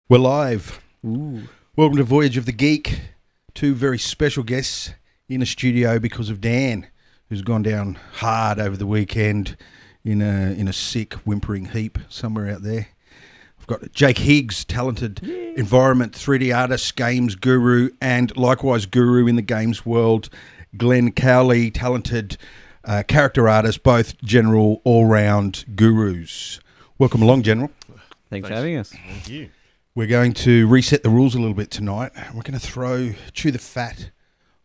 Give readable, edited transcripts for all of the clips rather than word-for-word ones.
We're live. Ooh. Welcome to Voyage of the Geek. Two very special guests in the studio because of Dan, who's gone down hard over the weekend in a sick, whimpering heap somewhere out there. I've got Jake Higgs, talented environment 3D artist, games guru, and likewise guru in the games world. Glenn Cowley, talented character artist, both general all-round gurus. Welcome along, General. Thanks for having us. Thank you. We're going to reset the rules a little bit tonight. We're going to chew the fat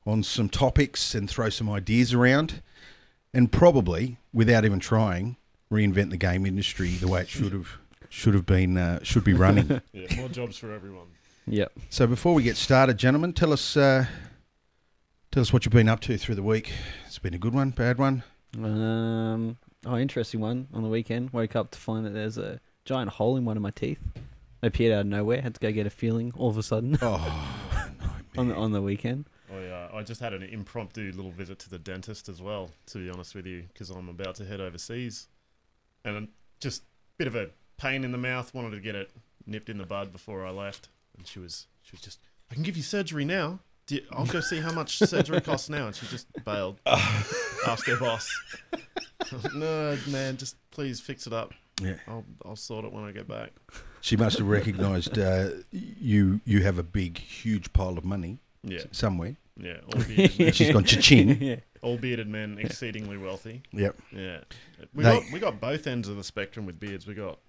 on some topics and throw some ideas around, and probably, without even trying, reinvent the game industry the way it should be running. Yeah, more jobs for everyone. Yep. So before we get started, gentlemen, tell us what you've been up to through the week. It's been a good one, bad one. Interesting one. On the weekend, woke up to find that there's a giant hole in one of my teeth. It appeared out of nowhere. Had to go get a feeling all of a sudden. Oh, no, on the weekend. I just had an impromptu little visit to the dentist as well, to be honest with you, because I'm about to head overseas, and just a bit of a pain in the mouth. Wanted to get it nipped in the bud before I left, and she was just, I can give you surgery now. I'll go see how much surgery costs now, and she just bailed. Asked her boss. No, man, just please fix it up. Yeah, I'll sort it when I get back. she must have recognised you have a big, huge pile of money. Yeah, Somewhere. yeah. All bearded men, She's gone cha-ching. Yeah. all bearded men, exceedingly wealthy. Yep. Yeah, They- we got both ends of the spectrum with beards. We got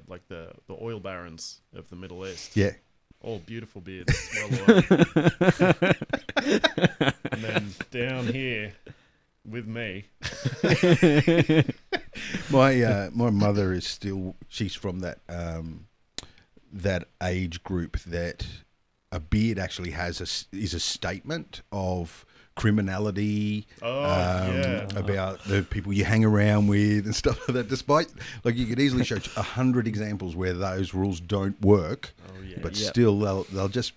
like the oil barons of the Middle East. Yeah. All beautiful beards, well aligned. And then down here with me, My mother is still, she's from that age group that a beard actually is a statement of criminality, yeah. about the people you hang around with and stuff like that. Despite, like, you could easily show 100 examples where those rules don't work, but Yep. still they'll just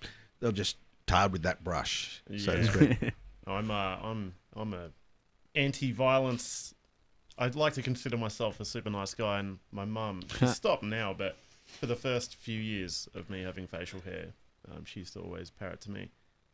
tar with that brush, so to Yeah. speak. I'm a anti-violence. I'd like to consider myself a super nice guy, and my mum, she's stopped now, but for the first few years of me having facial hair, she used to always parrot to me,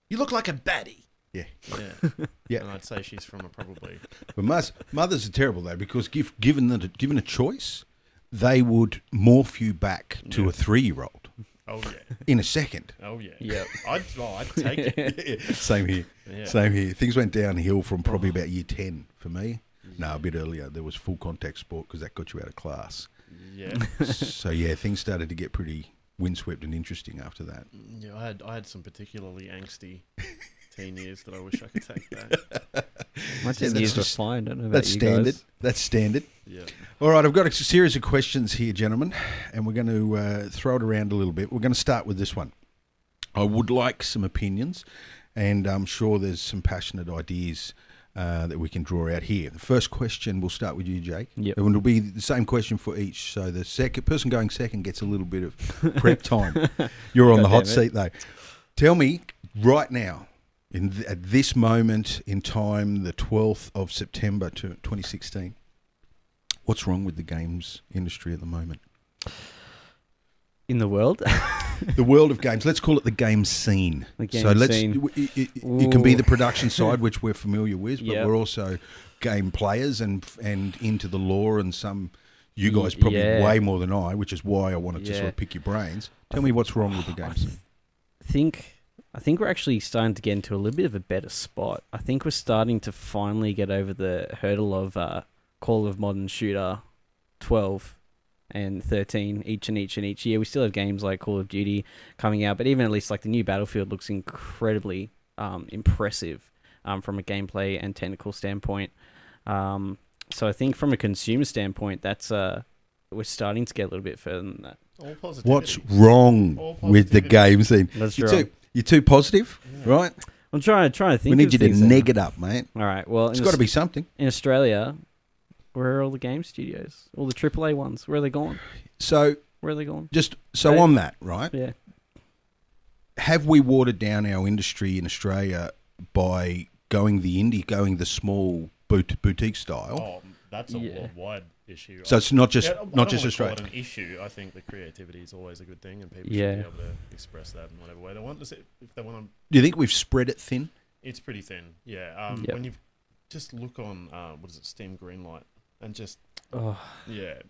"You look like a baddie." Yeah. Yeah. Yeah. And I'd say she's from a probably. But mothers are terrible though, because given a choice, they would morph you back to Yeah. a 3-year-old Oh yeah. in a second. Oh yeah. Yep. I'd take it. Same here. Yeah. Same here. Things went downhill from probably about year 10 for me. No, a bit earlier. There was full contact sport because that got you out of class. Yeah. So yeah, things started to get pretty windswept and interesting after that. Yeah. I had some particularly angsty teen years that I wish I could take back. My Yeah, 10 that's years were just- fine. Don't know about That's you standard. guys. That's standard. Yeah. All right, I've got a series of questions here, gentlemen, and we're going to throw it around a little bit. We're going to start with this one. I would like some opinions, and I'm sure there's some passionate ideas that we can draw out here. The first question, we'll start with you, Jake. Yep. And it'll be the same question for each. So the person going second gets a little bit of prep time. You're on the hot Goddamn it. seat, though. Tell me right now, at this moment in time, the 12th of September 2016, what's wrong with the games industry at the moment? In the world? The world of games. Let's call it the game scene. The game so let's. scene. It can be Ooh. the production side, which we're familiar with, but Yep. we're also game players and into the lore, and some. You guys probably Yeah. way more than I, which is why I wanted to Yeah. sort of pick your brains. Tell me what's wrong with the game scene. I think we're actually starting to get into a little bit of a better spot. I think we're starting to finally get over the hurdle of Call of Modern Shooter 12 and 13 each year. We still have games like Call of Duty coming out, but even at least like the new Battlefield looks incredibly impressive from a gameplay and technical standpoint. So I think from a consumer standpoint, that's we're starting to get a little bit further than that. All positivity. What's wrong All with the positivity. game scene? That's You're too positive, Yeah. right? I'm trying to think. We need of you to things that- neg it up, mate. All right. Well, It's got to be something. in Australia, where are all the game studios? All the AAA ones. Where are they gone? So Where are they gone? just so Right. on that, right? Yeah. Have we watered down our industry in Australia by going the small boutique style? Oh, that's a Yeah. worldwide issue. So it's not just I not don't just wanna call Australia. it an issue. I think that creativity is always a good thing, and people Yeah. should be able to express that in whatever way they want. If they want to, Do you think we've spread it thin? it's pretty thin. Yeah. Yep. When you just look on what is it, Steam Greenlight, and just Oh, yeah,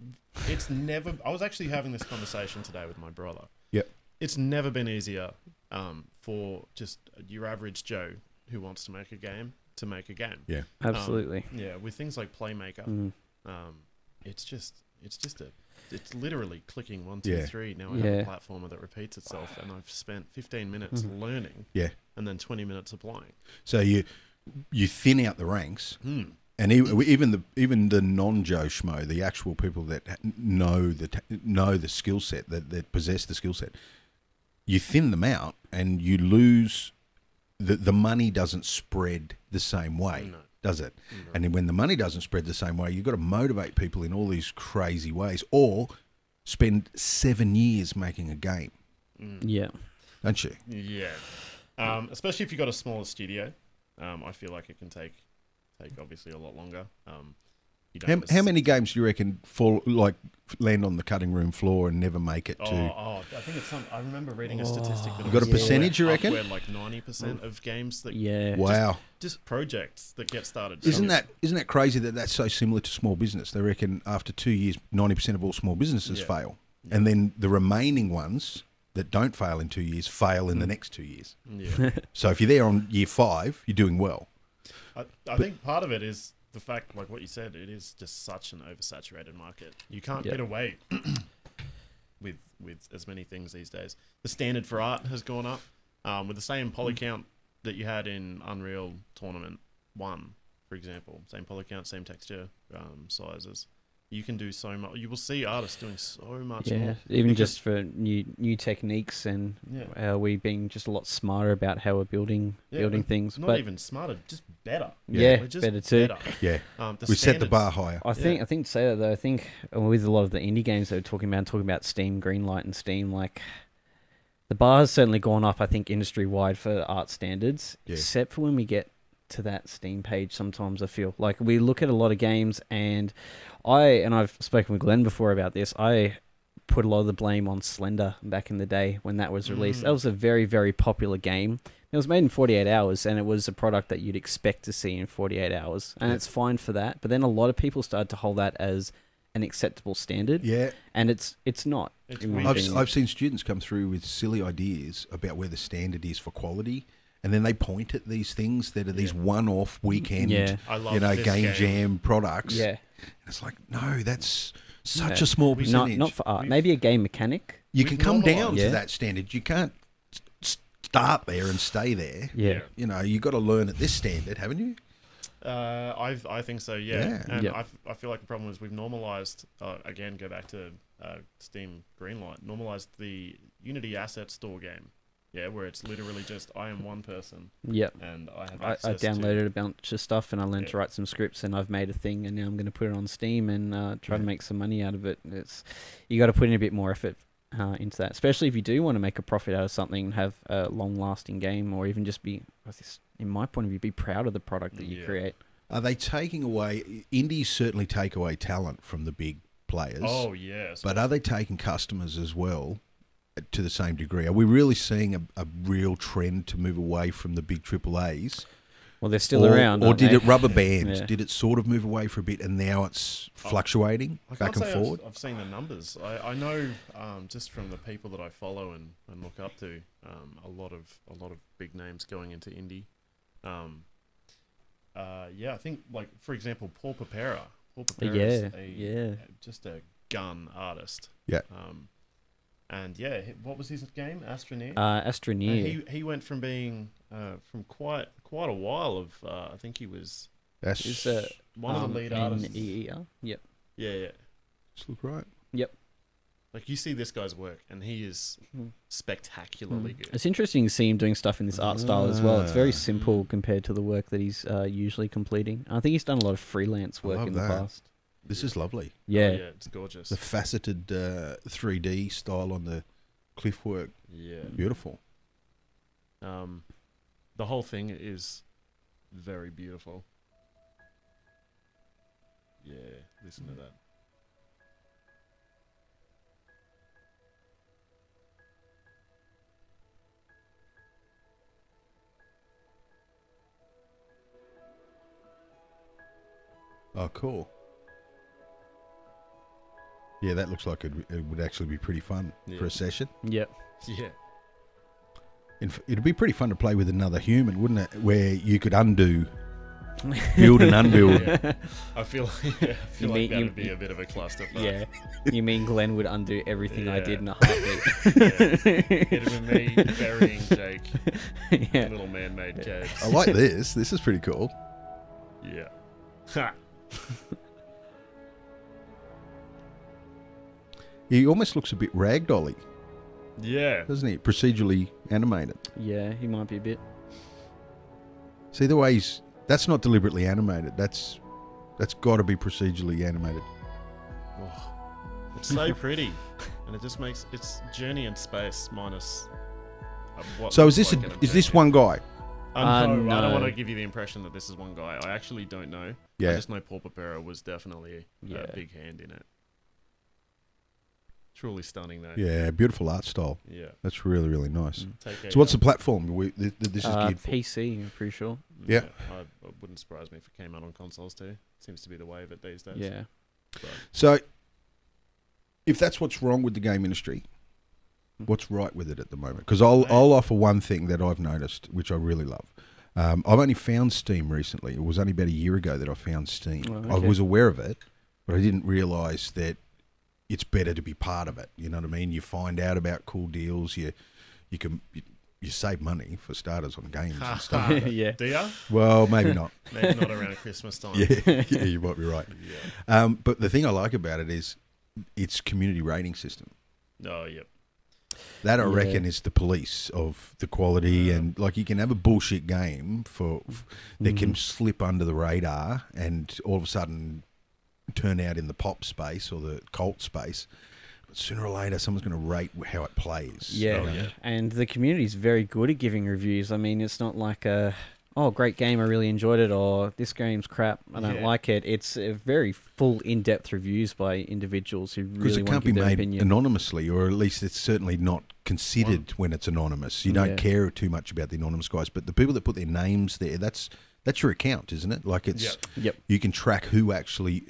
it's never. I was actually having this conversation today with my brother. Yep. It's never been easier for just your average Joe who wants to make a game to make a game. Yeah. absolutely. Yeah, with things like Playmaker, Mm. it's literally clicking 1, 2, 3. Yeah. Now I have a Yeah. platformer that repeats itself, and I've spent 15 minutes Mhm. learning. Yeah. And then 20 minutes applying. So you thin out the ranks, Hmm. and even the non-Joe schmo, the actual people that know the skill set, that possess the skill set, you thin them out, and you lose. The money doesn't spread the same way, No. does it? No. And then when the money doesn't spread the same way, you've got to motivate people in all these crazy ways, or spend 7 years making a game, Yeah. don't you? Yeah. Especially if you've got a smaller studio. I feel like it can take obviously a lot longer. You don't have a How s- many games do you reckon land on the cutting room floor and never make it to? I think it's I remember reading a statistic that You got a percentage, you reckon? Where like 90% of games that Yeah. Wow! just projects that get started. Isn't that crazy that that's so similar to small business? They reckon after 2 years, 90% of all small businesses Yeah. fail, Yeah. and then the remaining ones that don't fail in 2 years fail in the next 2 years. Yeah. So if you're there on year 5, you're doing well. I think part of it is the fact, like what you said, it is just such an oversaturated market. You can't Yep. get away with as many things these days. The standard for art has gone up with the same poly count that you had in Unreal Tournament 1, for example. Same poly count, same texture sizes. You can do so much. You will see artists doing so much Yeah, more. even because- just for new techniques and Yeah. we being just a lot smarter about how we're building Yeah, things. Not But even smarter, just better. Yeah, We're just better too. Yeah, The we set the standards- bar higher. I think to say that though, I think with a lot of the indie games that we're talking about Steam Greenlight and Steam, like the bar has certainly gone up. I think industry wide for art standards, Yeah. except for when we get to that Steam page. Sometimes I feel like we look at a lot of games, and I've spoken with Glenn before about this. I put a lot of the blame on Slender back in the day when that was released. That was a very, very popular game. It was made in 48 hours, and it was a product that you'd expect to see in 48 hours, and it's fine for that. But then a lot of people started to hold that as an acceptable standard, Yeah, and it's not. It's in my weird. opinion. I've seen students come through with silly ideas about where the standard is for quality, and then they point at these things that are these one-off weekend, Yeah. I love this game jam products. Yeah, And it's like, no, that's such Yeah. a small not percentage. not for art. We've- Maybe a game mechanic. You we've can come down normalised- to Yeah. that standard. You can't start there and stay there. Yeah. You know, you got to learn at this standard, haven't you? I think so, yeah. Yeah. And Yeah. I feel like the problem is we've normalized, again, go back to Steam Greenlight, normalized the Unity Asset Store game. Yeah, where it's literally just, I am one person Yep. and I have I access downloaded a bunch of stuff and I learned to Yeah. write some scripts and I've made a thing and now I'm going to put it on Steam and try to Yeah. make some money out of it. You got to put in a bit more effort into that, especially if you do want to make a profit out of something and have a long-lasting game, or even just be, in my point of view, be proud of the product that you Yeah. create. Are they taking away? Indies certainly take away talent from the big players. Oh, yes. But are they taking customers as well to the same degree? Are we really seeing a real trend to move away from the big AAAs? Well, they're still around, Or aren't did they? it rubber band? Yeah. Did it sort of move away for a bit and now it's fluctuating I back can't and say forward? I've seen the numbers. I know just from the people that I follow and look up to, a lot of big names going into indie. I think, like, for example, Paul Papera. Paul Papera is just a gun artist. Yeah. And yeah, what was his game? Astroneer. Astroneer. He went from being from quite a while of I think he was That's Is one of the lead artists. N-E-E-R? Yep. Yeah. just look right. Like, you see this guy's work, and he is spectacularly good. It's interesting to see him doing stuff in this art style as well. It's very Ah. simple compared to the work that he's usually completing. I think he's done a lot of freelance I work love in the that. past. This is lovely. Yeah. Oh, yeah, it's gorgeous. The faceted 3D style on the cliff work. Yeah. Beautiful. The whole thing is very beautiful. Yeah, listen to that. Oh, cool. Yeah, that looks like it would actually be pretty fun for a session. Yep. Yeah. It'd be pretty fun to play with another human, wouldn't it? Where you could build and unbuild. Yeah. I feel like that would be a bit of a clusterfuck. Yeah. You mean Glenn would undo everything I did in a heartbeat? Yeah. It'd be me burying Jake in little man-made caves. I like this. This is pretty cool. Yeah. Ha. He almost looks a bit ragdolly, Yeah. doesn't he? Procedurally animated. Yeah, he might be a bit. See the way that's not deliberately animated. That's got to be procedurally animated. Oh, it's so pretty, and it just makes it's journey in space minus. What So is looks this like an is this objective. one guy? No, I don't no. want to give you the impression that this is one guy. I actually don't know. Yeah. I just know Paul Papera was definitely Yeah. a big hand in it. Truly stunning, though. Yeah, beautiful art style. Yeah. That's really, really nice. Take So what's the platform this is geared for? PC, I'm pretty sure. Yeah. It wouldn't surprise me if it came out on consoles too. Seems to be the way of it these days. Yeah. But, So if that's what's wrong with the game industry, what's right with it at the moment? Because I'll offer one thing that I've noticed, which I really love. I've only found Steam recently. It was only about a year ago that I found Steam. Oh, I okay. was aware of it, but I didn't realise that it's better to be part of it. You know what I mean? You find out about cool deals. You save money for starters on games and stuff. Like that. Yeah. do ya? Well, maybe not. Maybe not around Christmas time. Yeah, you might be right. Yeah. But the thing I like about it is its community rating system. Oh, yep. That I Yeah. reckon is the police of the quality, and like you can have a bullshit game that can slip under the radar and all of a sudden turn out in the pop space or the cult space. But sooner or later, someone's going to rate how it plays. Yeah. Oh, yeah. And the community's very good at giving reviews. I mean, it's not like great game, I really enjoyed it, or this game's crap, I don't Yeah. like it. It's a very full, in-depth reviews by individuals who Because really it want can't to be give their made opinion. anonymously, or at least it's certainly not considered when it's anonymous. You don't Yeah. care too much about the anonymous guys, but the people that put their names there, that's your account, isn't it? Like it's Yep. you can track who actually.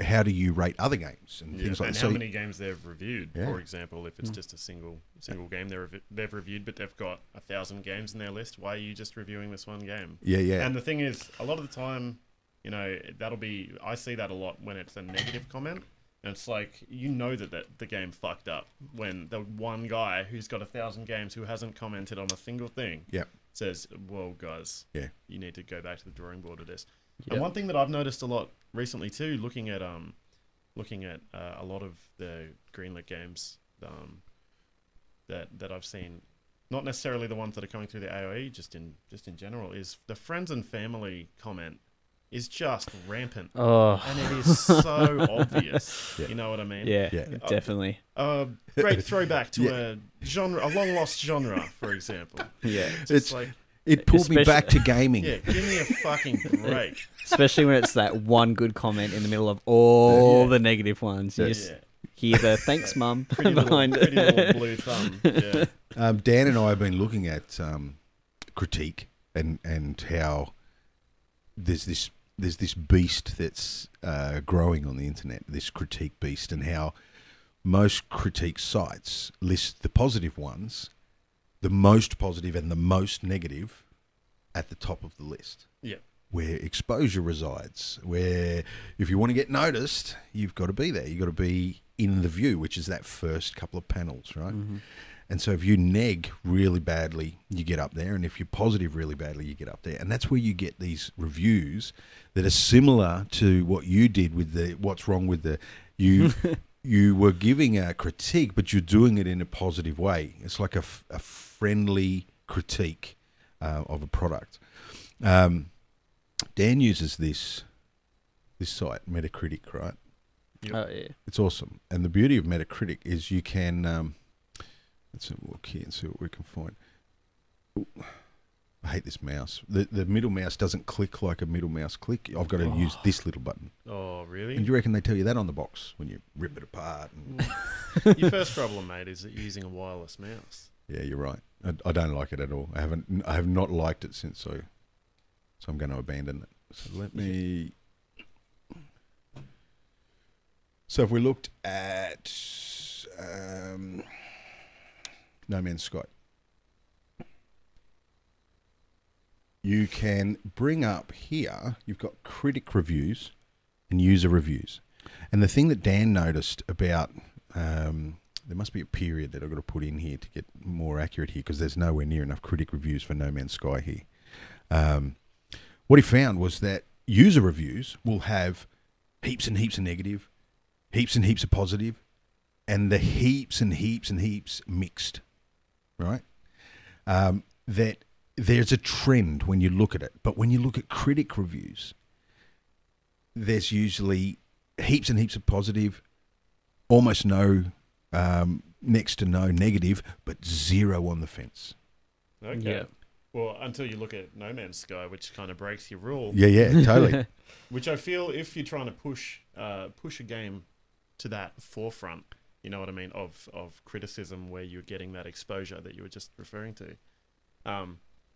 How do you rate other games and things like and that? how So many games they've reviewed, Yeah. for example, if it's just a single game they've reviewed, but they've got 1,000 games in their list. Why are you just reviewing this one game? yeah. And the thing is, a lot of the time, I see that a lot when it's a negative comment. And it's like, that the game fucked up when the one guy who's got 1,000 games who hasn't commented on a single thing Yep. says, well, guys, Yeah. you need to go back to the drawing board of this. Yep. And one thing that I've noticed a lot recently too, looking at a lot of the greenlit games that I've seen, not necessarily the ones that are coming through the AOE, just in general, is the friends and family comment is just rampant. Oh, And it is so obvious. Yeah. You know what I mean? yeah, Yeah. definitely. Great throwback to Yeah. a long lost genre, for example. Yeah. It's like, it pulled me especially- back to gaming. yeah, give me a fucking break. Especially when it's that one good comment in the middle of all Yeah. the negative ones. You Yeah. just hear the thanks, mum, Pretty little behind blue thumb. Yeah. Dan and I have been looking at critique and how there's this beast that's growing on the internet, this critique beast, and how most critique sites list the positive ones, the most positive and the most negative at the top of the list. Yeah. Where exposure resides, where if you want to get noticed, you've got to be there. You've got to be in the view, which is that first couple of panels, right? Mm-hmm. And so if you neg really badly, you get up there. And if you're positive really badly, you get up there. And that's where you get these reviews that are similar to what you did with the what's wrong with the you you were giving a critique, but you're doing it in a positive way. It's like a friendly critique of a product. Dan uses this site, Metacritic, right? Yep. Oh yeah. It's awesome. And the beauty of Metacritic is you can... let's have a look here and see what we can find. Ooh, I hate this mouse. The middle mouse doesn't click like a middle mouse click. I've got to use this little button. Oh, really? And do you reckon they tell you that on the box when you rip it apart? And Your first problem, mate, is using a wireless mouse. yeah, you're right. I don't like it at all. I have not liked it since so I'm going to abandon it. So let me... So if we looked at No Man's Sky, you can bring up here, you've got critic reviews and user reviews. And the thing that Dan noticed about, there must be a period that I've got to put in here to get more accurate here, because there's nowhere near enough critic reviews for No Man's Sky here. What he found was that user reviews will have heaps and heaps of negative, heaps and heaps of positive, and the heaps and heaps and heaps mixed, right? That there's a trend when you look at it. But when you look at critic reviews, there's usually heaps and heaps of positive, almost no, next to no negative, but zero on the fence. Okay. Yeah. Well, until you look at No Man's Sky, which kind of breaks your rule. Yeah, totally. Which I feel, if you're trying to push a game to that forefront, you know what I mean, of criticism, where you're getting that exposure that you were just referring to.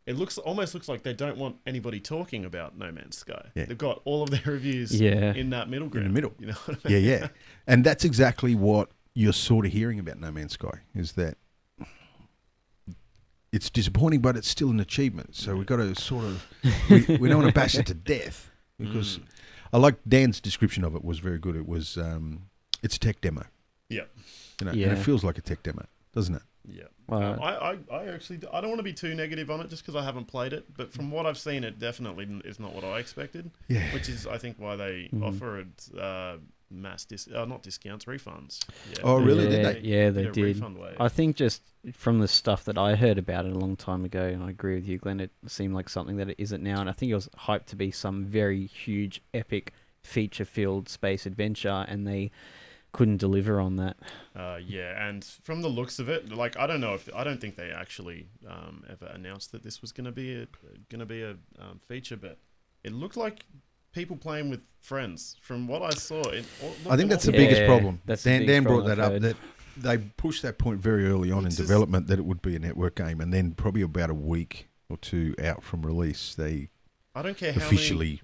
It almost looks like they don't want anybody talking about No Man's Sky. Yeah. They've got all of their reviews in that middle ground. In the middle. You know what I mean? Yeah. And that's exactly what you're sort of hearing about No Man's Sky, is that it's disappointing, but it's still an achievement. So we've got to sort of, we don't want to bash it to death, because I like Dan's description of it was very good. It was, it's a tech demo. Yeah. You know, and it feels like a tech demo, doesn't it? Yeah. Well, I actually, I don't want to be too negative on it just because I haven't played it, but from what I've seen, it definitely is not what I expected. Yeah. Which is, I think, why they offered not discounts, refunds. Yeah. Oh, really? Did they? Yeah, they Yeah, did. refund way. I think just from the stuff that I heard about it a long time ago, and I agree with you, Glenn, it seemed like something that it isn't now, and I think it was hyped to be some very huge, epic, feature-filled space adventure, and they couldn't deliver on that. Yeah, and from the looks of it, like I don't think they actually ever announced that this was going to be a feature, but it looked like people playing with friends. From what I saw, I think that's the biggest problem. That's the biggest Dan brought problem that I've up, heard. that they pushed that point very early on in development, that it would be a network game, and then probably about a week or two out from release, they I don't care how officially...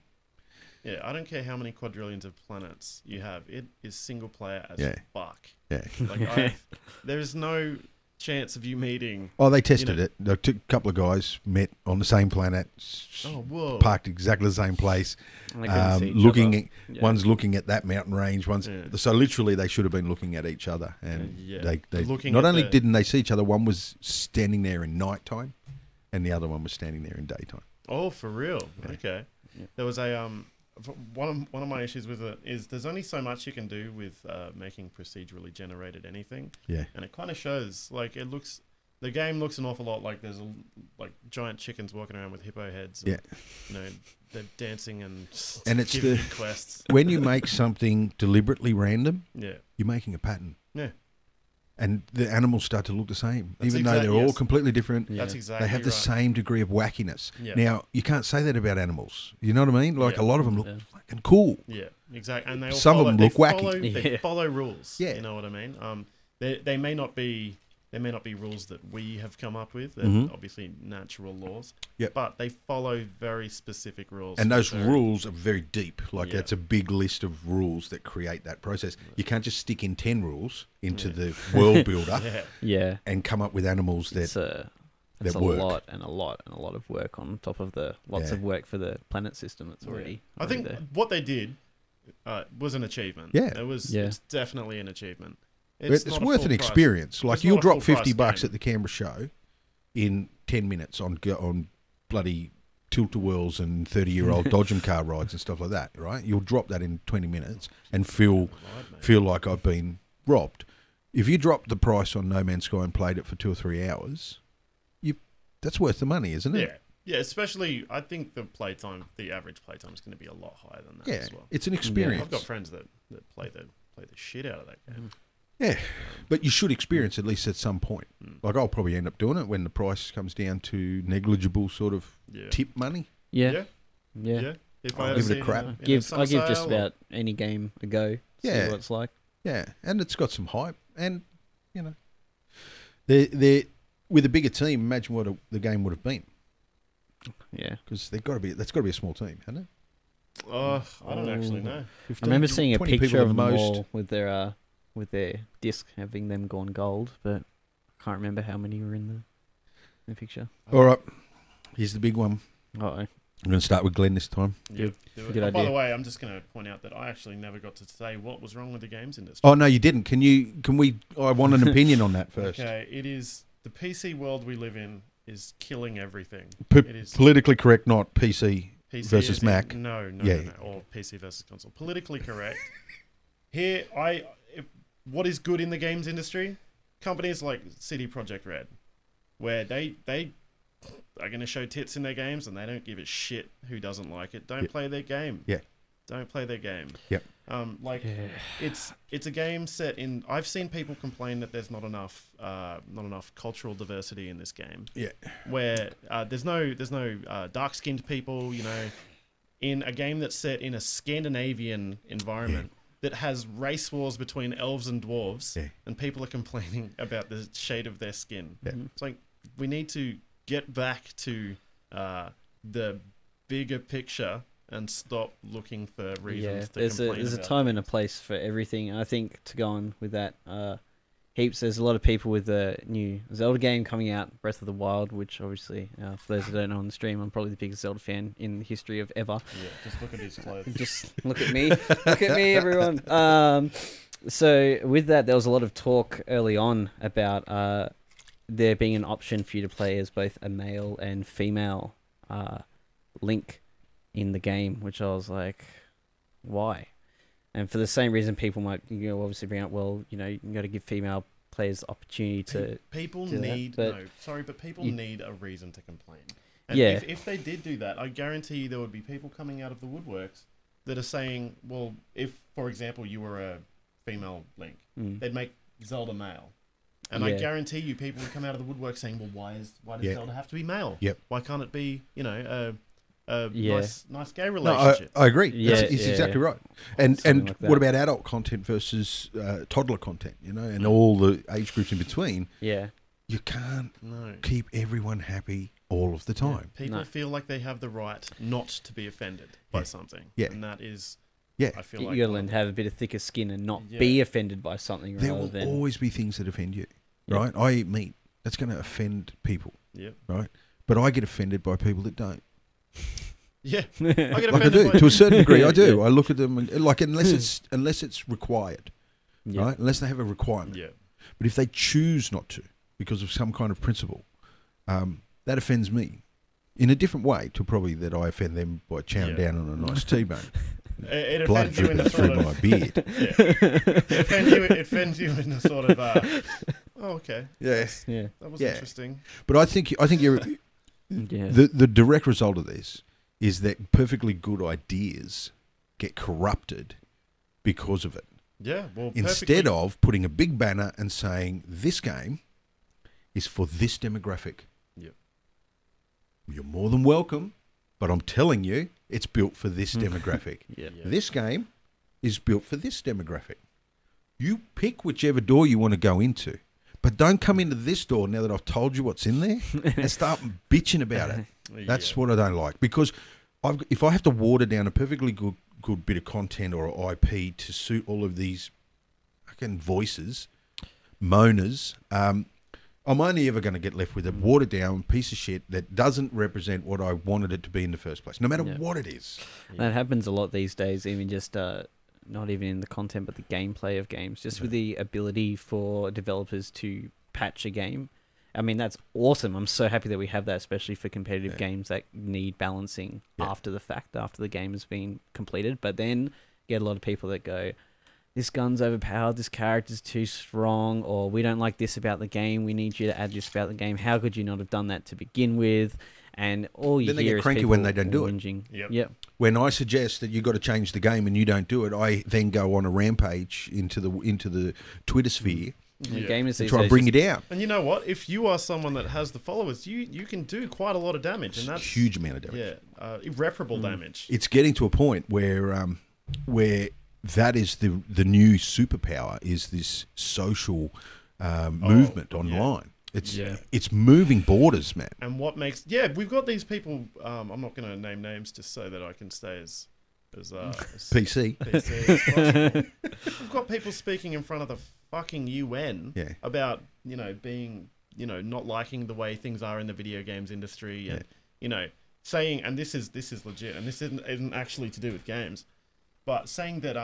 Yeah, I don't care how many quadrillions of planets you have. It is single player as fuck. Yeah. Like there's no chance of you meeting. Oh, they tested it. They took a couple of guys, met on the same planet, whoa. parked exactly the same place, And they couldn't see each looking other. at, one's looking at that mountain range, so literally they should have been looking at each other, and they Looking not at only the- didn't they see each other, one was standing there in nighttime, and the other one was standing there in daytime. Oh, for real? Yeah. Okay. Yeah. There was a one of my issues with it is there's only so much you can do with making procedurally generated anything. Yeah. And it kind of shows. Like the game looks an awful lot like there's like giant chickens walking around with hippo heads. And, you know, they're dancing and And it's giving the- you quests. When you make something deliberately random, Yeah. you're making a pattern. Yeah. And the animals start to look the same, That's even though they're all completely different. Yeah. That's exactly They have the right. same degree of wackiness. Yeah. Now, you can't say that about animals. You know what I mean? Like Yeah. a lot of them look Yeah. fucking cool. Yeah, exactly. And they all Some of follow, them they look wacky. follow, They Yeah. follow rules. Yeah. You know what I mean? They may not be rules that we have come up with. They're Mhm. obviously natural laws. Yep. But they follow very specific rules. And those Very- rules are very deep. Like, Yeah. that's a big list of rules that create that process. You can't just stick in 10 rules into the world builder Yeah. Yeah. and come up with animals that... It's a that work. lot and a lot of work on top of the lots Yeah. of work for the planet system that's already. I think there. what they did was an achievement. Yeah. It was. Yeah. It's definitely an achievement. It's not a worth full an price. experience. Like, It's you'll not a drop full-price $50 game. at the Canberra show in 10 minutes on bloody tilt-a-whirls and 30-year-old Dodgem car rides and stuff like that, right? You'll drop that in 20 minutes and feel like I've been robbed. If you dropped the price on No Man's Sky and played it for 2 or 3 hours, that's worth the money, isn't it? Yeah. Yeah, especially I think the average playtime is going to be a lot higher than that Yeah, as well. it's an experience. I've got friends that play the shit out of that game. Yeah, but you should experience at least at some point. Mm. Like, I'll probably end up doing it when the price comes down to negligible sort of Yeah. tip money. Yeah. Yeah. If I'll I ever give it a see crack. in a I give summer just sale about any game a go. Yeah. See what it's like. Yeah, and it's got some hype, and you know, they with a bigger team. Imagine what the game would have been, Yeah. because that's got to be a small team, hasn't it? Oh, I don't actually know. I remember seeing a 20 picture people of at them most. all with their disc having them gone gold, but I can't remember how many were in the picture. All right, here's the big one. Uh-oh. I'm going to start with Glenn this time. Yep. Good By idea. the way, I'm just going to point out that I actually never got to say what was wrong with the games industry. Oh no, you didn't. Can we? I want an opinion on that first. Okay, it is the PC world we live in is killing everything. It is Politically correct, not PC PC versus as in- Mac. No, Yeah. no, or PC versus console. Politically correct. Here, what is good in the games industry? Companies like CD Projekt Red, where they are going to show tits in their games and they don't give a shit who doesn't like it. Don't play their game. Yeah. Don't play their game. Yep. It's a game set in. I've seen people complain that there's not enough cultural diversity in this game. Yeah. Where there's no dark skinned people. You know, in a game that's set in a Scandinavian environment that has race wars between elves and dwarves, and people are complaining about the shade of their skin. Yeah. It's like we need to get back to the bigger picture and stop looking for reasons to there's complain a about time and a things. place for everything. I think to go on with that, heaps. There's a lot of people with the new Zelda game coming out, Breath of the Wild, which obviously, for those who don't know on the stream, I'm probably the biggest Zelda fan in the history of ever. Yeah, just look at his clothes. Just look at me, look at me, everyone. So with that, there was a lot of talk early on about there being an option for you to play as both a male and female Link in the game, which I was like, why? And for the same reason, people might, obviously bring up, well, you got to give female players the opportunity to. People do that, need but people need a reason to complain. And Yeah. if they did do that, I guarantee you there would be people coming out of the woodworks that are saying, well, if for example you were a female Link, they'd make Zelda male. And I Yeah. guarantee you people would come out of the woodwork saying, well, why does Zelda have to be male? Yep. Why can't it be, Yeah. nice gay No, relationship? I agree. Yeah, It's exactly right. And Something like that. what about adult content versus toddler content? And all the age groups in between. Yeah. You can't No. keep everyone happy all of the time. People No. feel like they have the right not to be offended by something. Yeah. And that is, Yeah. I feel You like got to learn to have a bit of thicker skin and not Yeah. be offended by something There rather will than. always be things that offend you, Yeah. right? I eat meat. That's going to offend people, Yep. right? But I get offended by people that don't. Yeah. I get Like I offended do, by to a certain degree. I do. Yeah. I look at them and unless it's required, Yeah. right? Unless they have a requirement. Yeah. But if they choose not to because of some kind of principle, that offends me in a different way to probably that I offend them by chowing Yeah. down on a nice T-bone. It Blood offends you in dripping a sort through of my beard. it offends you in a sort of oh, okay, Yeah. Yeah. that was Yeah. interesting. But I think you're Yeah. the direct result of this is that perfectly good ideas get corrupted because of it. Yeah, well, Instead of putting a big banner and saying this game is for this demographic. Yep. You're more than welcome, but I'm telling you, it's built for this demographic. Yeah. Yeah. This game is built for this demographic. You pick whichever door you want to go into, but don't come into this door now that I've told you what's in there and start bitching about it. That's what I don't like, because if I have to water down a perfectly good bit of content or IP to suit all of these fucking voices, moaners, I'm only ever going to get left with a watered down piece of shit that doesn't represent what I wanted it to be in the first place, no matter Yeah. what it is. That happens a lot these days, even just not even in the content, but the gameplay of games, just with the ability for developers to patch a game. I mean, that's awesome. I'm so happy that we have that, especially for competitive games that need balancing after the fact, after the game has been completed. But then you get a lot of people that go, this gun's overpowered, this character's too strong, or we don't like this about the game, we need you to add this about the game. How could you not have done that to begin with? And all you Then they hear get is cranky people when they don't do it. whinging. Yep. Yep. When I suggest that you've got to change the game and you don't do it, I then go on a rampage into the Twitter sphere And Yeah. gamers and these try and days bring just- you down. And you know what? If you are someone that has the followers, you can do quite a lot of damage, and that's Huge amount of damage. yeah, irreparable damage. It's getting to a point where that is the new superpower, is this social movement online. It's moving borders, man. And what makes we've got these people. I'm not going to name names just so that I can stay as as PC. PC as possible. We've got people speaking in front of the fucking UN about, being, not liking the way things are in the video games industry and, saying, and this is legit, and this isn't actually to do with games, but saying that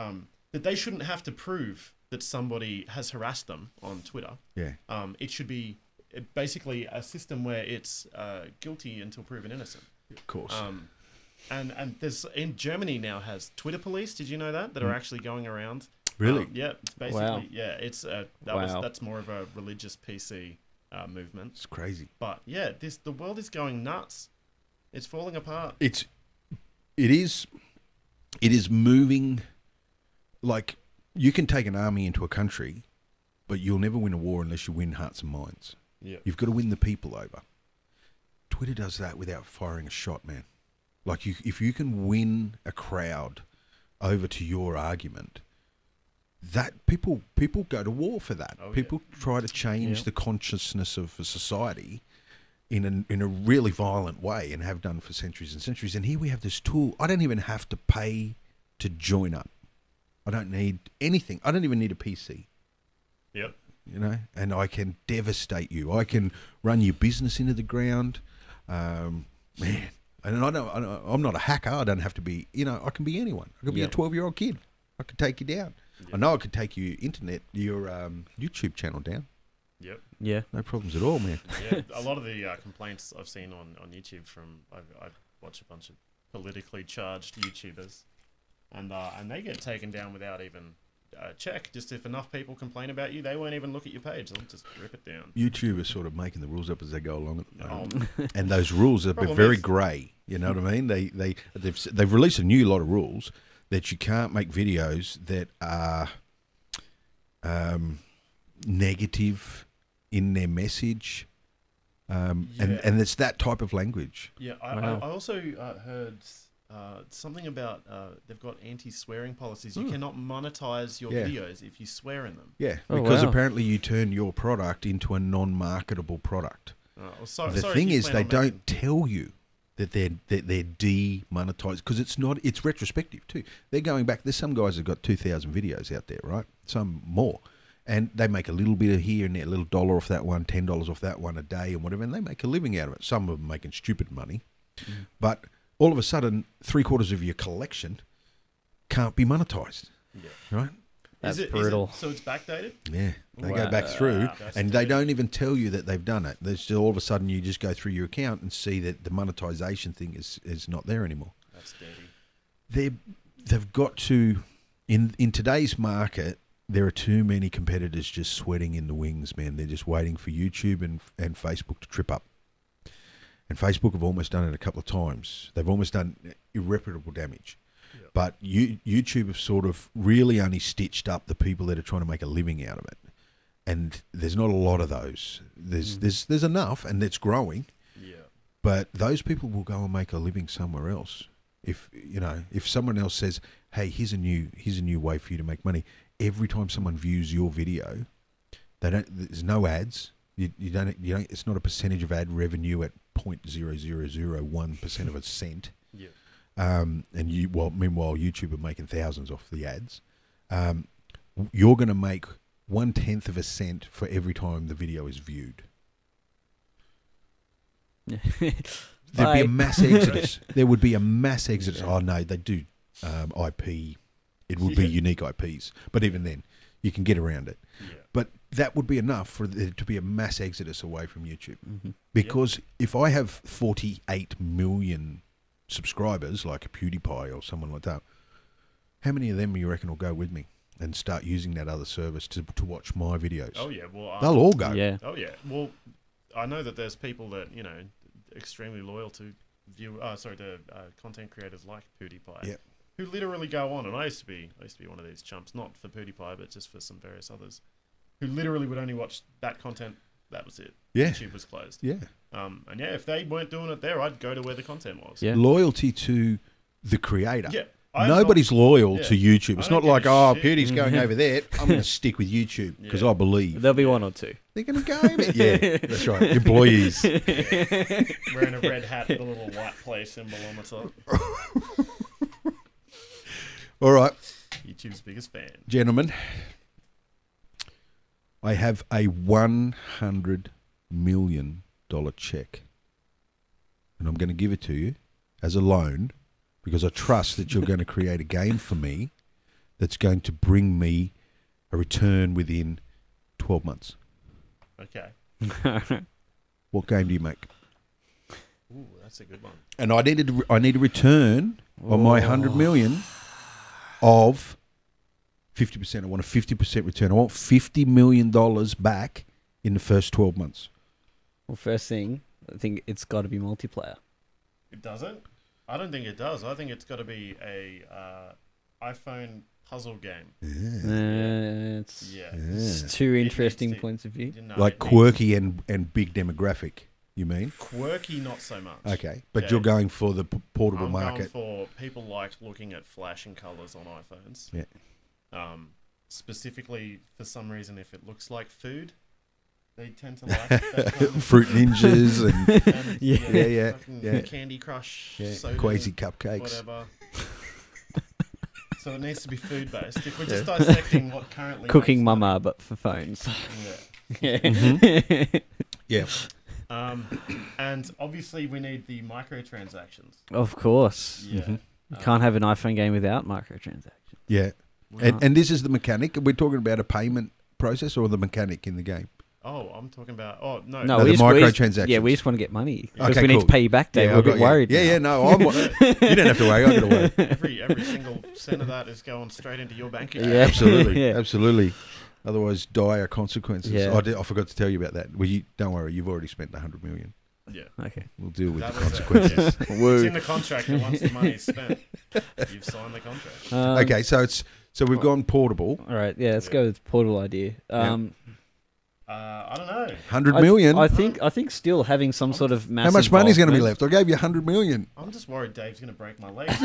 that they shouldn't have to prove that somebody has harassed them on Twitter. Yeah. It should be basically a system where it's guilty until proven innocent. Of course. And there's in Germany now has Twitter police. Did you know that are actually going around? Really? Yeah. Basically, Wow. yeah. It's that's more of a religious PC movement. It's crazy. But yeah, the world is going nuts. It's falling apart. It is moving. Like, you can take an army into a country, but you'll never win a war unless you win hearts and minds. Yeah. You've got to win the people over. Twitter does that without firing a shot, man. Like, if you can win a crowd over to your argument, that people go to war for that. Oh, people try to change the consciousness of a society in a really violent way, and have done for centuries and centuries. And here we have this tool. I don't even have to pay to join up. I don't need anything. I don't even need a PC. Yep. And I can devastate you. I can run your business into the ground, man. And I'm not a hacker. I don't have to be. I can be anyone. I could be a 12-year-old kid. I could take you down. Yep. I know I could take your YouTube channel down. Yep. Yeah. No problems at all, man. Yeah. A lot of the complaints I've seen on YouTube from I watch a bunch of politically charged YouTubers, and they get taken down without even check. Just if enough people complain about you, they won't even look at your page. They'll just rip it down. YouTube is sort of making the rules up as they go along at the moment. And those rules are very grey. You know what I mean? They've released a new lot of rules that you can't make videos that are negative in their message, and it's that type of language. Yeah, I also heard something about they've got anti-swearing policies. You cannot monetize your videos if you swear in them. Yeah, because apparently you turn your product into a non-marketable product. The thing is, they don't tell you that they're demonetized, because it's retrospective too. They're going back. There's some guys that have got 2,000 videos out there, right? Some more. And they make a little bit of here and there, a little $1 off that one, $10 off that one a day and whatever, and they make a living out of it. Some of them making stupid money. But all of a sudden, 3/4 of your collection can't be monetized. Yeah. Right? That's brutal. So it's backdated? Yeah. They go back through, and they don't even tell you that they've done it. There's just, all of a sudden, you just go through your account and see that the monetization thing is not there anymore. That's dirty. They've got to, in today's market, there are too many competitors just sweating in the wings, man. They're just waiting for YouTube and Facebook to trip up. And Facebook have almost done it a couple of times. They've almost done irreparable damage. Yep. But YouTube have sort of really only stitched up the people that are trying to make a living out of it. And there's not a lot of those. There's enough, and it's growing. Yeah. But those people will go and make a living somewhere else. If someone else says, "Hey, here's a new way for you to make money," every time someone views your video, there's no ads. You don't. It's not a percentage of ad revenue at 0.0001% of a cent. Yeah. Meanwhile, YouTube are making thousands off the ads. You're going to make 1/10 of a cent for every time the video is viewed. There'd be a mass exodus. There would be a mass exodus. Yeah. Oh no, they do IP. It would be unique IPs, but even then, you can get around it. Yeah. But that would be enough for there to be a mass exodus away from YouTube. Mm-hmm. Because if I have 48 million subscribers, like a PewDiePie or someone like that, how many of them you reckon will go with me and start using that other service to watch my videos? Oh yeah, well they'll all go. Yeah. Oh yeah. Well, I know that there's people that extremely loyal to content creators like PewDiePie. Yeah. Who literally go on, and I used to be one of these chumps, not for PewDiePie, but just for some various others, who literally would only watch that content. That was it. Yeah. YouTube was closed. Yeah. If they weren't doing it there, I'd go to where the content was. Yeah. Loyalty to the creator. Yeah. Nobody's loyal to YouTube. It's not like, Pewdie's going over there. I'm going to stick with YouTube because I believe. There'll be one or two. They're going to go over it. Yeah, that's right. Employees. Wearing a red hat with a little white play symbol on the top. All right, YouTube's biggest fan. gentlemen. I have a $100 million check. And I'm going to give it to you as a loan because I trust that you're going to create a game for me that's going to bring me a return within 12 months. Okay. What game do you make? Ooh, that's a good one. And I need a return on my 100 million of 50%. I want a 50% return. I want $50 million back in the first 12 months. Well, first thing, I think it's got to be multiplayer. It doesn't? I don't think it does. I think it's got to be a iPhone puzzle game. It's two interesting points of view. Like quirky and big demographic, you mean? Quirky, not so much. Okay, but you're going for the portable I'm market. going for people like looking at flashing colours on iPhones. Yeah. Specifically, for some reason, if it looks like food, they tend to like that kind of Fruit ninjas and yeah. Candy Crush, soda, Quasi cupcakes. whatever. So it needs to be food based. If we're just dissecting what currently Cooking makes Mama, but for phones. Yeah. Yeah. And obviously we need the microtransactions. Of course. Yeah. You can't have an iPhone game without microtransactions. Yeah. And this is the mechanic. We're talking about a payment process or the mechanic in the game? Oh, I'm talking about. Oh no. No, the microtransactions. Yeah, we just want to get money because Okay, we need cool. to pay you back, Dave. Yeah, We're a bit worried. Yeah, no, you don't have to worry. I got to worry. Every single cent of that is going straight into your bank account. Yeah. Absolutely, Yeah. absolutely. Otherwise, dire consequences. Yeah. I forgot to tell you about that. Well, don't worry. You've already spent $100 million. Yeah. Okay. We'll deal with That the was consequences. It's Woo. in the contract that once the money's spent, you've signed the contract. Okay, so we've gone portable. All right. Yeah. Let's go with portable idea. I don't know. $100 million. I think still having some sort of How massive. much money's going to be involvement- left? I gave you $100 million. I'm just worried Dave's going to break my legs.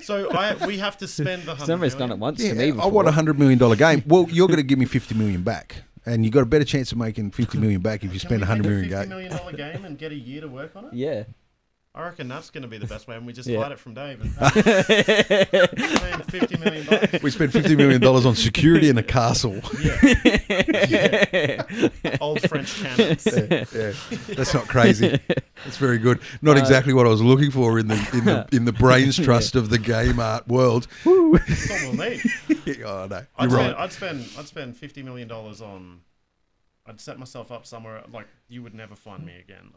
So we have to spend the 100 Somebody's million. done it once Yeah, to me before. I want a $100 million game. Well, you're going to give me $50 million back, and you got a better chance of making $50 million back if you spend Can $100 we million make a $50 game. million game and get a year to work on it? Yeah. I reckon that's going to be the best way, and we just Yeah. hide it from Dave and spend $50 million. We spent $50 million on security in a castle. Yeah. Old French cannons. Yeah, that's not crazy. That's very good. Not exactly what I was looking for in the brains trust of the game art world. That's all we'll need. Oh no, you're right. I'd spend $50 million on. I'd set myself up somewhere like you would never find me again.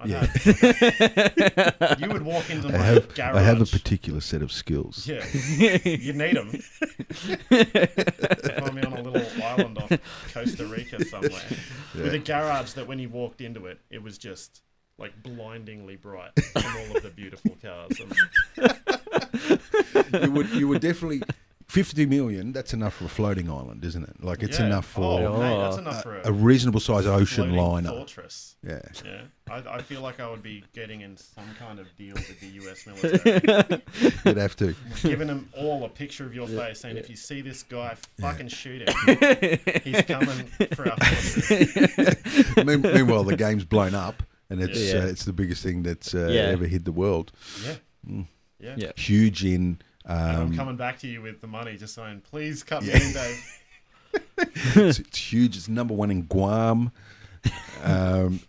You would walk into my garage. I have a particular set of skills. Yeah, you need them. Find me on a little island off Costa Rica somewhere with a garage that when you walked into it, it was just like blindingly bright from all of the beautiful cars. And You would definitely. 50 million, that's enough for a floating island, isn't it? Like, it's enough for mate, that's enough for a reasonable size ocean floating liner. fortress. Yeah. Yeah, I feel like I would be getting in some kind of deal with the US military. You'd have to. Giving them all a picture of your face saying, if you see this guy, fucking shoot him. He's coming for our fortress. Meanwhile, the game's blown up, and it's the biggest thing that's ever hit the world. Yeah. Yeah. Huge in... and I'm coming back to you with the money, just saying, please cut me in, Dave. it's huge. It's number one in Guam. I don't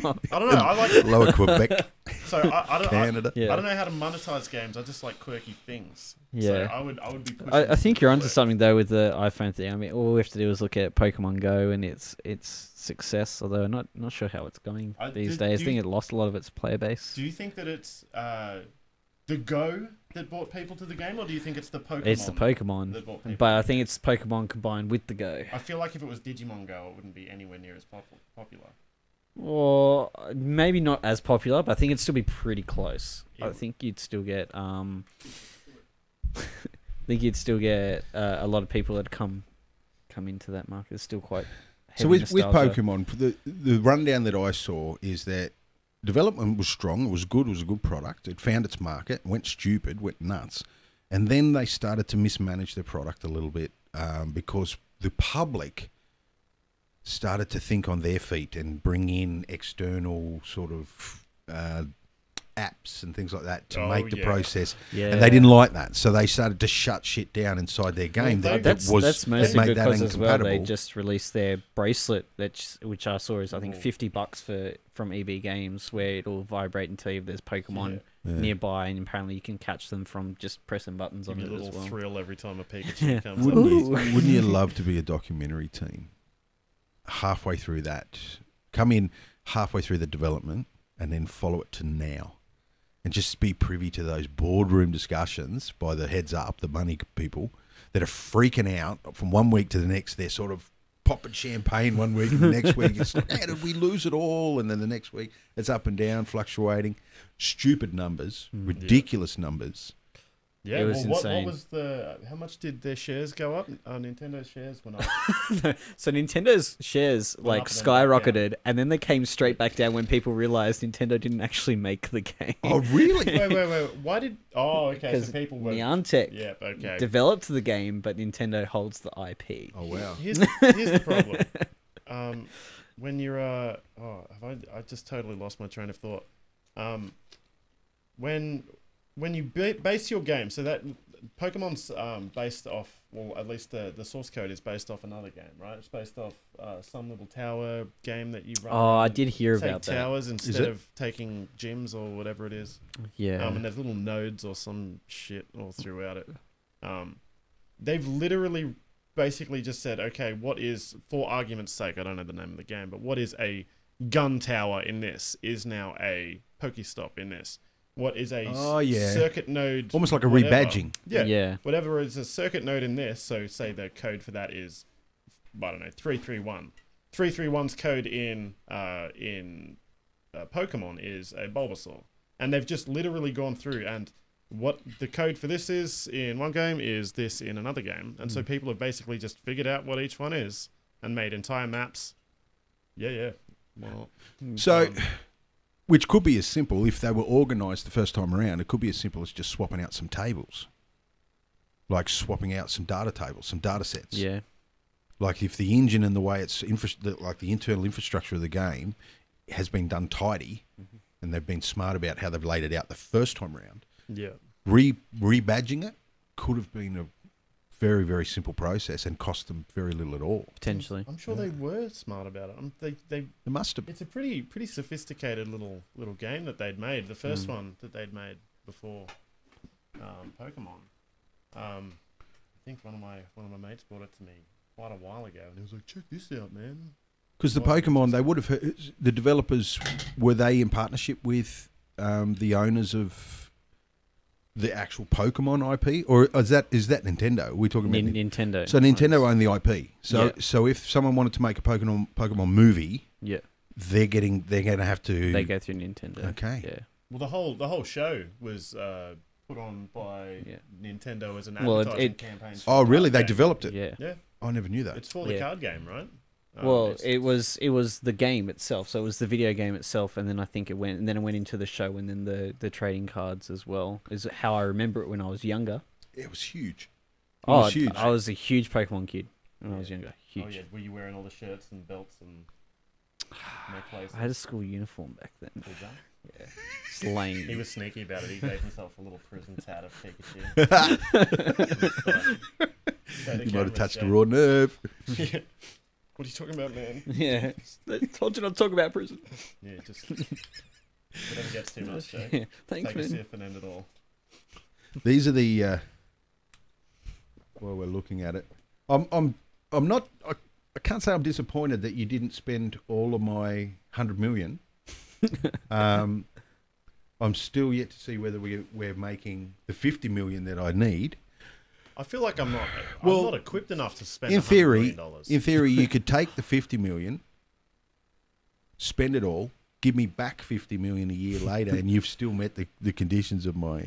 know. I like Lower Quebec. So I don't. Canada. I don't know how to monetize games. I just like quirky things. Yeah. So I would be. Pushing I think you're onto forward. something though with the iPhone thing. I mean, all we have to do is look at Pokemon Go and its success. Although I'm not sure how it's going these days. I think it lost a lot of its player base. Do you think that it's the Go that brought people to the game, or do you think it's the Pokemon? It's the Pokemon, that brought people but to I the think game? it's Pokemon combined with the Go. I feel like if it was Digimon Go, it wouldn't be anywhere near as popular. Or maybe not as popular, but I think it'd still be pretty close. I think you'd still get a lot of people that come into that market. It's still quite heavy So with nostalgia. Pokemon, the rundown that I saw is that development was strong. It was good. It was a good product. It found its market, went stupid, went nuts. And then they started to mismanage their product a little bit because the public started to think on their feet and bring in external sort of apps and things like that to Oh, make the yeah. process. Yeah. And they didn't like that, so they started to shut shit down inside their game Well, that That's was mostly that made that because as well they incompatible. just released their bracelet, which I saw is I think Ooh. $50 from EB Games, where it'll vibrate and tell you if there's Pokemon Yeah. nearby, and apparently you can catch them from just pressing buttons Give on you a it little as well. thrill every time a Pikachu comes Wouldn't up. you, wouldn't you love to be a documentary team? Halfway through that, come in halfway through the development and then follow it to now. And just be privy to those boardroom discussions by the heads up, the money people, that are freaking out from one week to the next. They're sort of popping champagne one week and the next week it's like, how did we lose it all? And then the next week it's up and down, fluctuating. Stupid numbers, ridiculous numbers. Yeah, It was well, insane. what was the? How much did their shares go up? Nintendo shares went up. So Nintendo's shares like up and then skyrocketed, and then they came straight back down when people realized Nintendo didn't actually make the game. Oh, really? wait. Why did? Oh, okay. Because So people were. Niantic Yeah. Okay. developed the game, but Nintendo holds the IP. Oh, wow. Here's the problem. When you're I just totally lost my train of thought. When you base your game, so that Pokemon's based off, well, at least the source code is based off another game, right? It's based off some little tower game that you run. Oh, I and did hear take about that. towers instead it? of taking gyms or whatever it is. Yeah. And there's little nodes or some shit all throughout it. They've literally basically just said, okay, what is, for argument's sake, I don't know the name of the game, but what is a gun tower in this is now a Pokestop in this. What is a circuit node? Almost like a whatever. rebadging. Yeah. Whatever is a circuit node in this, so say the code for that is, I don't know, 331. 331's code in Pokemon is a Bulbasaur. And they've just literally gone through and what the code for this is in one game is this in another game. And so people have basically just figured out what each one is and made entire maps. Yeah. Well, So, which could be as simple, if they were organised the first time around, it could be as simple as just swapping out some tables. Like swapping out some data tables, some data sets. Yeah. Like if the engine and the way it's, like the internal infrastructure of the game has been done tidy, and they've been smart about how they've laid it out the first time around, yeah. rebadging it could have been a very, very simple process and cost them very little at all. Potentially. I'm sure they were smart about it. They It must have been. It's a pretty sophisticated little game that they'd made. The first one that they'd made before Pokemon. I think one of my mates brought it to me quite a while ago, and he was like, "Check this out, man." Because the Pokemon, they would have heard, the developers, were they in partnership with the owners of the actual Pokemon IP, or is that Nintendo? We're talking about Nintendo. So Nintendo own the IP. So Yeah. so if someone wanted to make a Pokemon movie, Yeah. they're going to have to. They go through Nintendo. Okay. Yeah. Well, the whole show was put on by Nintendo as an Well, advertising it- campaign. for Oh, the really? card They game. developed it. Yeah. Yeah, I never knew that. it's for the Yeah. card game, right? Well, It's- it was the game itself. So it was the video game itself, and then I think it went into the show, and then the trading cards as well. Is how I remember it when I was younger. It was huge. It Oh, was huge. I was a huge Pokemon kid when I was younger. Huge. Oh yeah, were you wearing all the shirts and belts and necklaces? I had a school uniform back then. Did ya? Yeah, it's lame. He was sneaky about it. He gave himself a little prison tat of Pikachu. You might have touched a raw nerve. Yeah. What are you talking about, man? Yeah, I told you not to talk about prison. Yeah, just whatever gets too much, Joe. Yeah, thanks, Take a man. sip and end it all. These are the. While we're looking at it, I'm not. I can't say I'm disappointed that you didn't spend all of my 100 million. I'm still yet to see whether we're making the 50 million that I need. I feel like I'm Well, not equipped enough to spend In theory, $100 million. you could take the 50 million, spend it all, give me back 50 million a year later, and you've still met the conditions of my.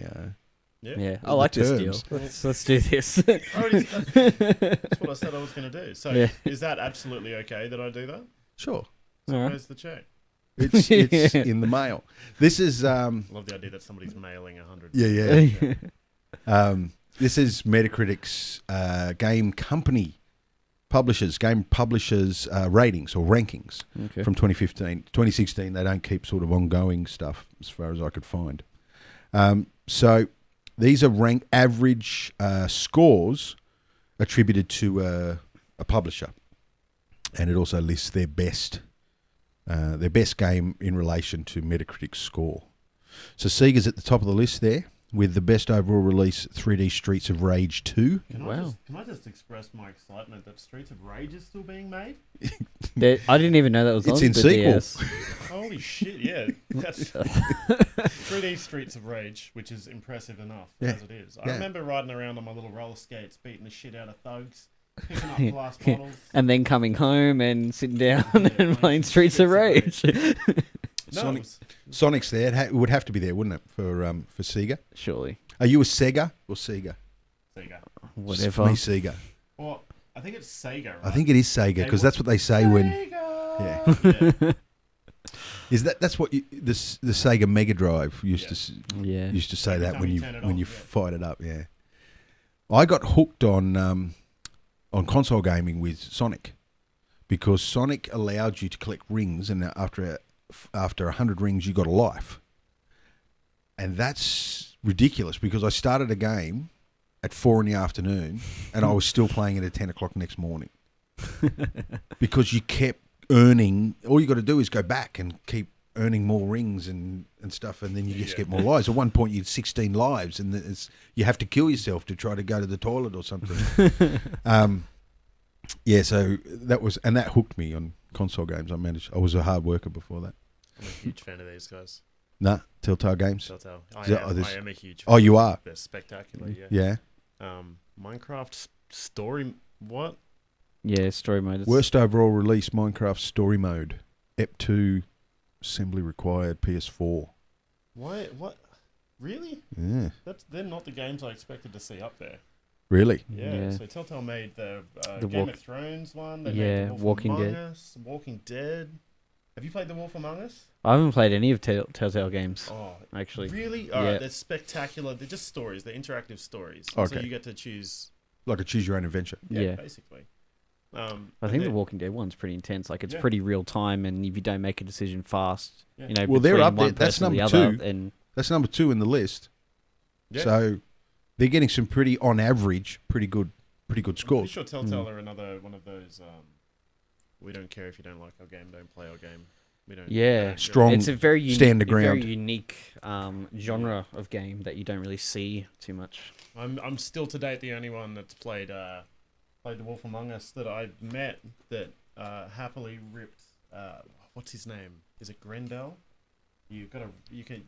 Yeah, I The like this deal. terms. Let's do this. That's what I said I was going to do. So Yeah. is that absolutely okay that I do that? Sure, So All right. where's the check? it's in the mail. This is I love the idea that somebody's mailing 100. yeah. This is Metacritic's game company game publishers ratings or rankings Okay. from 2015. 2016, they don't keep sort of ongoing stuff as far as I could find. So these are ranked average scores attributed to a publisher. And it also lists their best game in relation to Metacritic's score. So Sega's at the top of the list there with the best overall release, 3D Streets of Rage 2. Wow. Can I just express my excitement that Streets of Rage is still being made? I didn't even know that was It's on in the sequel. DS. Holy shit, yeah. That's 3D Streets of Rage, which is impressive enough as it is. I Yeah. remember riding around on my little roller skates, beating the shit out of thugs, picking up glass bottles. And then coming home and sitting down and playing playing Streets of Rage. No, Sonic's there. It would have to be there, wouldn't it, for Sega? Surely. Are you a Sega or Sega? Sega. Whatever. Me, Sega. Well, I think it's Sega, right? I think it is Sega because that's what they say when. Yeah. Is that's what the Sega Mega Drive used to say that Every when time you turn it when on, you yeah. fired it up? Yeah. I got hooked on console gaming with Sonic because Sonic allowed you to collect rings, and after 100 rings, you got a life. And that's ridiculous because I started a game at 4 PM and I was still playing it at 10 o'clock next morning because you kept earning. All you got to do is go back and keep earning more rings and stuff, and then you just get more lives. At one point, you had 16 lives, and you have to kill yourself to try to go to the toilet or something. So that hooked me on console games. I was a hard worker before that. I'm a huge fan of these guys. Nah, Telltale Games. Telltale. I am a huge fan. Oh, you are? They're spectacular, yeah. Yeah. Minecraft story... What? Yeah, story mode. Worst overall release, Minecraft Story Mode. EP2, assembly required, PS4. Why? What? Really? Yeah. They're not the games I expected to see up there. Really? Yeah. So Telltale made the The Game of Thrones one. They made Yeah, the Wolf Walking Among Dead. Us, Walking Dead. Have you played The Wolf Among Us? I haven't played any of Telltale games, Oh, actually. really? Yeah. Alright, they're spectacular. They're just stories. They're interactive stories. So Okay. you get to choose... Like a choose your own adventure. Yeah. basically. I think the Walking Dead one's pretty intense. Like, it's Yeah. pretty real time, and if you don't make a decision fast, Yeah. you know, Well, they're between up there. one That's person and the number other, 2. and That's number 2 in the list. Yeah. So they're getting some pretty, on average, pretty good I'm pretty scores. sure Telltale are another one of those... we don't care if you don't like our game, don't play our game. We don't... yeah, Strong, it's a very stand the very ground. unique genre of game that you don't really see too much. I'm still to date the only one that's played The Wolf Among Us that I met that happily ripped what's his name? Is it Grendel? You can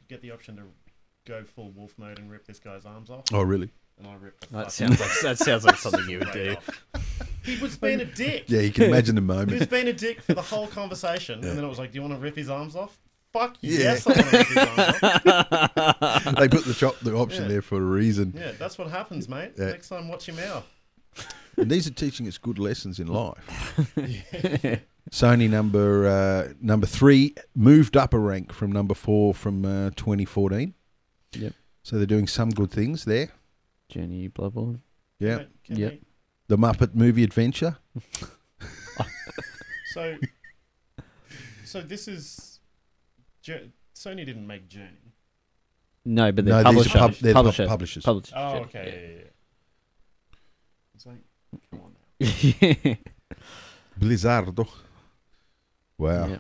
get the option to go full wolf mode and rip this guy's arms off. Oh, really? And I ripped the That fucking sounds like something you would right do. off. He was being a dick. Yeah, you can imagine the He moment. was being a dick for the whole conversation, and then it was like, "Do you want to rip his arms off?" Fuck Yeah. yes, I want to rip his arms off. They put the option Yeah. there for a reason. Yeah, that's what happens, mate. Yeah. Next time, watch your mouth. And these are teaching us good lessons in life. Sony number 3 moved up a rank from number 4 from 2014. Yep. So they're doing some good things there. Jenny Bloodborne. Yeah. Can Yep. they- The Muppet Movie Adventure. So this is Sony didn't make Journey. No, but the No, these publisher. are they're publisher. publishers. Publisher. Oh, okay. Yeah. It's like, come on now. Yeah. Blizzardo. Wow. Yeah.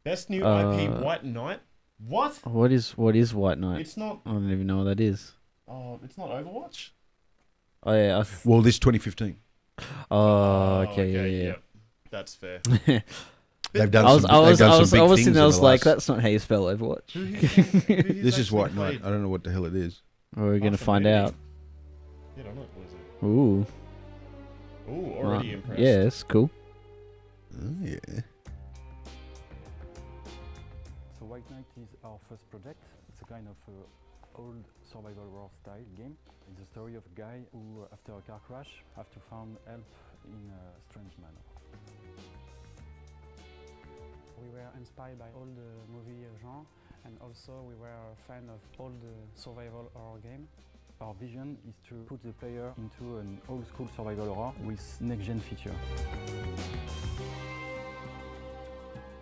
Best new Uh, IP, White Knight. What? What is White Knight? It's not. I don't even know what that is. Oh, it's not Overwatch. Oh yeah. Well, this 2015. Yeah. That's fair. They've done I was some, they've done some big things in the like, last- that's not how you spell Overwatch. This is White Knight. I don't know what the hell it is. We're gonna After find maybe. out. Yeah, I don't know. What is it? Ooh. Ooh, already impressed. Yeah, it's cool. Oh, yeah. So White Knight is our first project. It's a kind of old survival horror style game. It's the story of a guy who, after a car crash, have to find help in a strange manner. We were inspired by all the movie genre, and also we were a fan of all the survival horror game. Our vision is to put the player into an old-school survival horror with next-gen feature.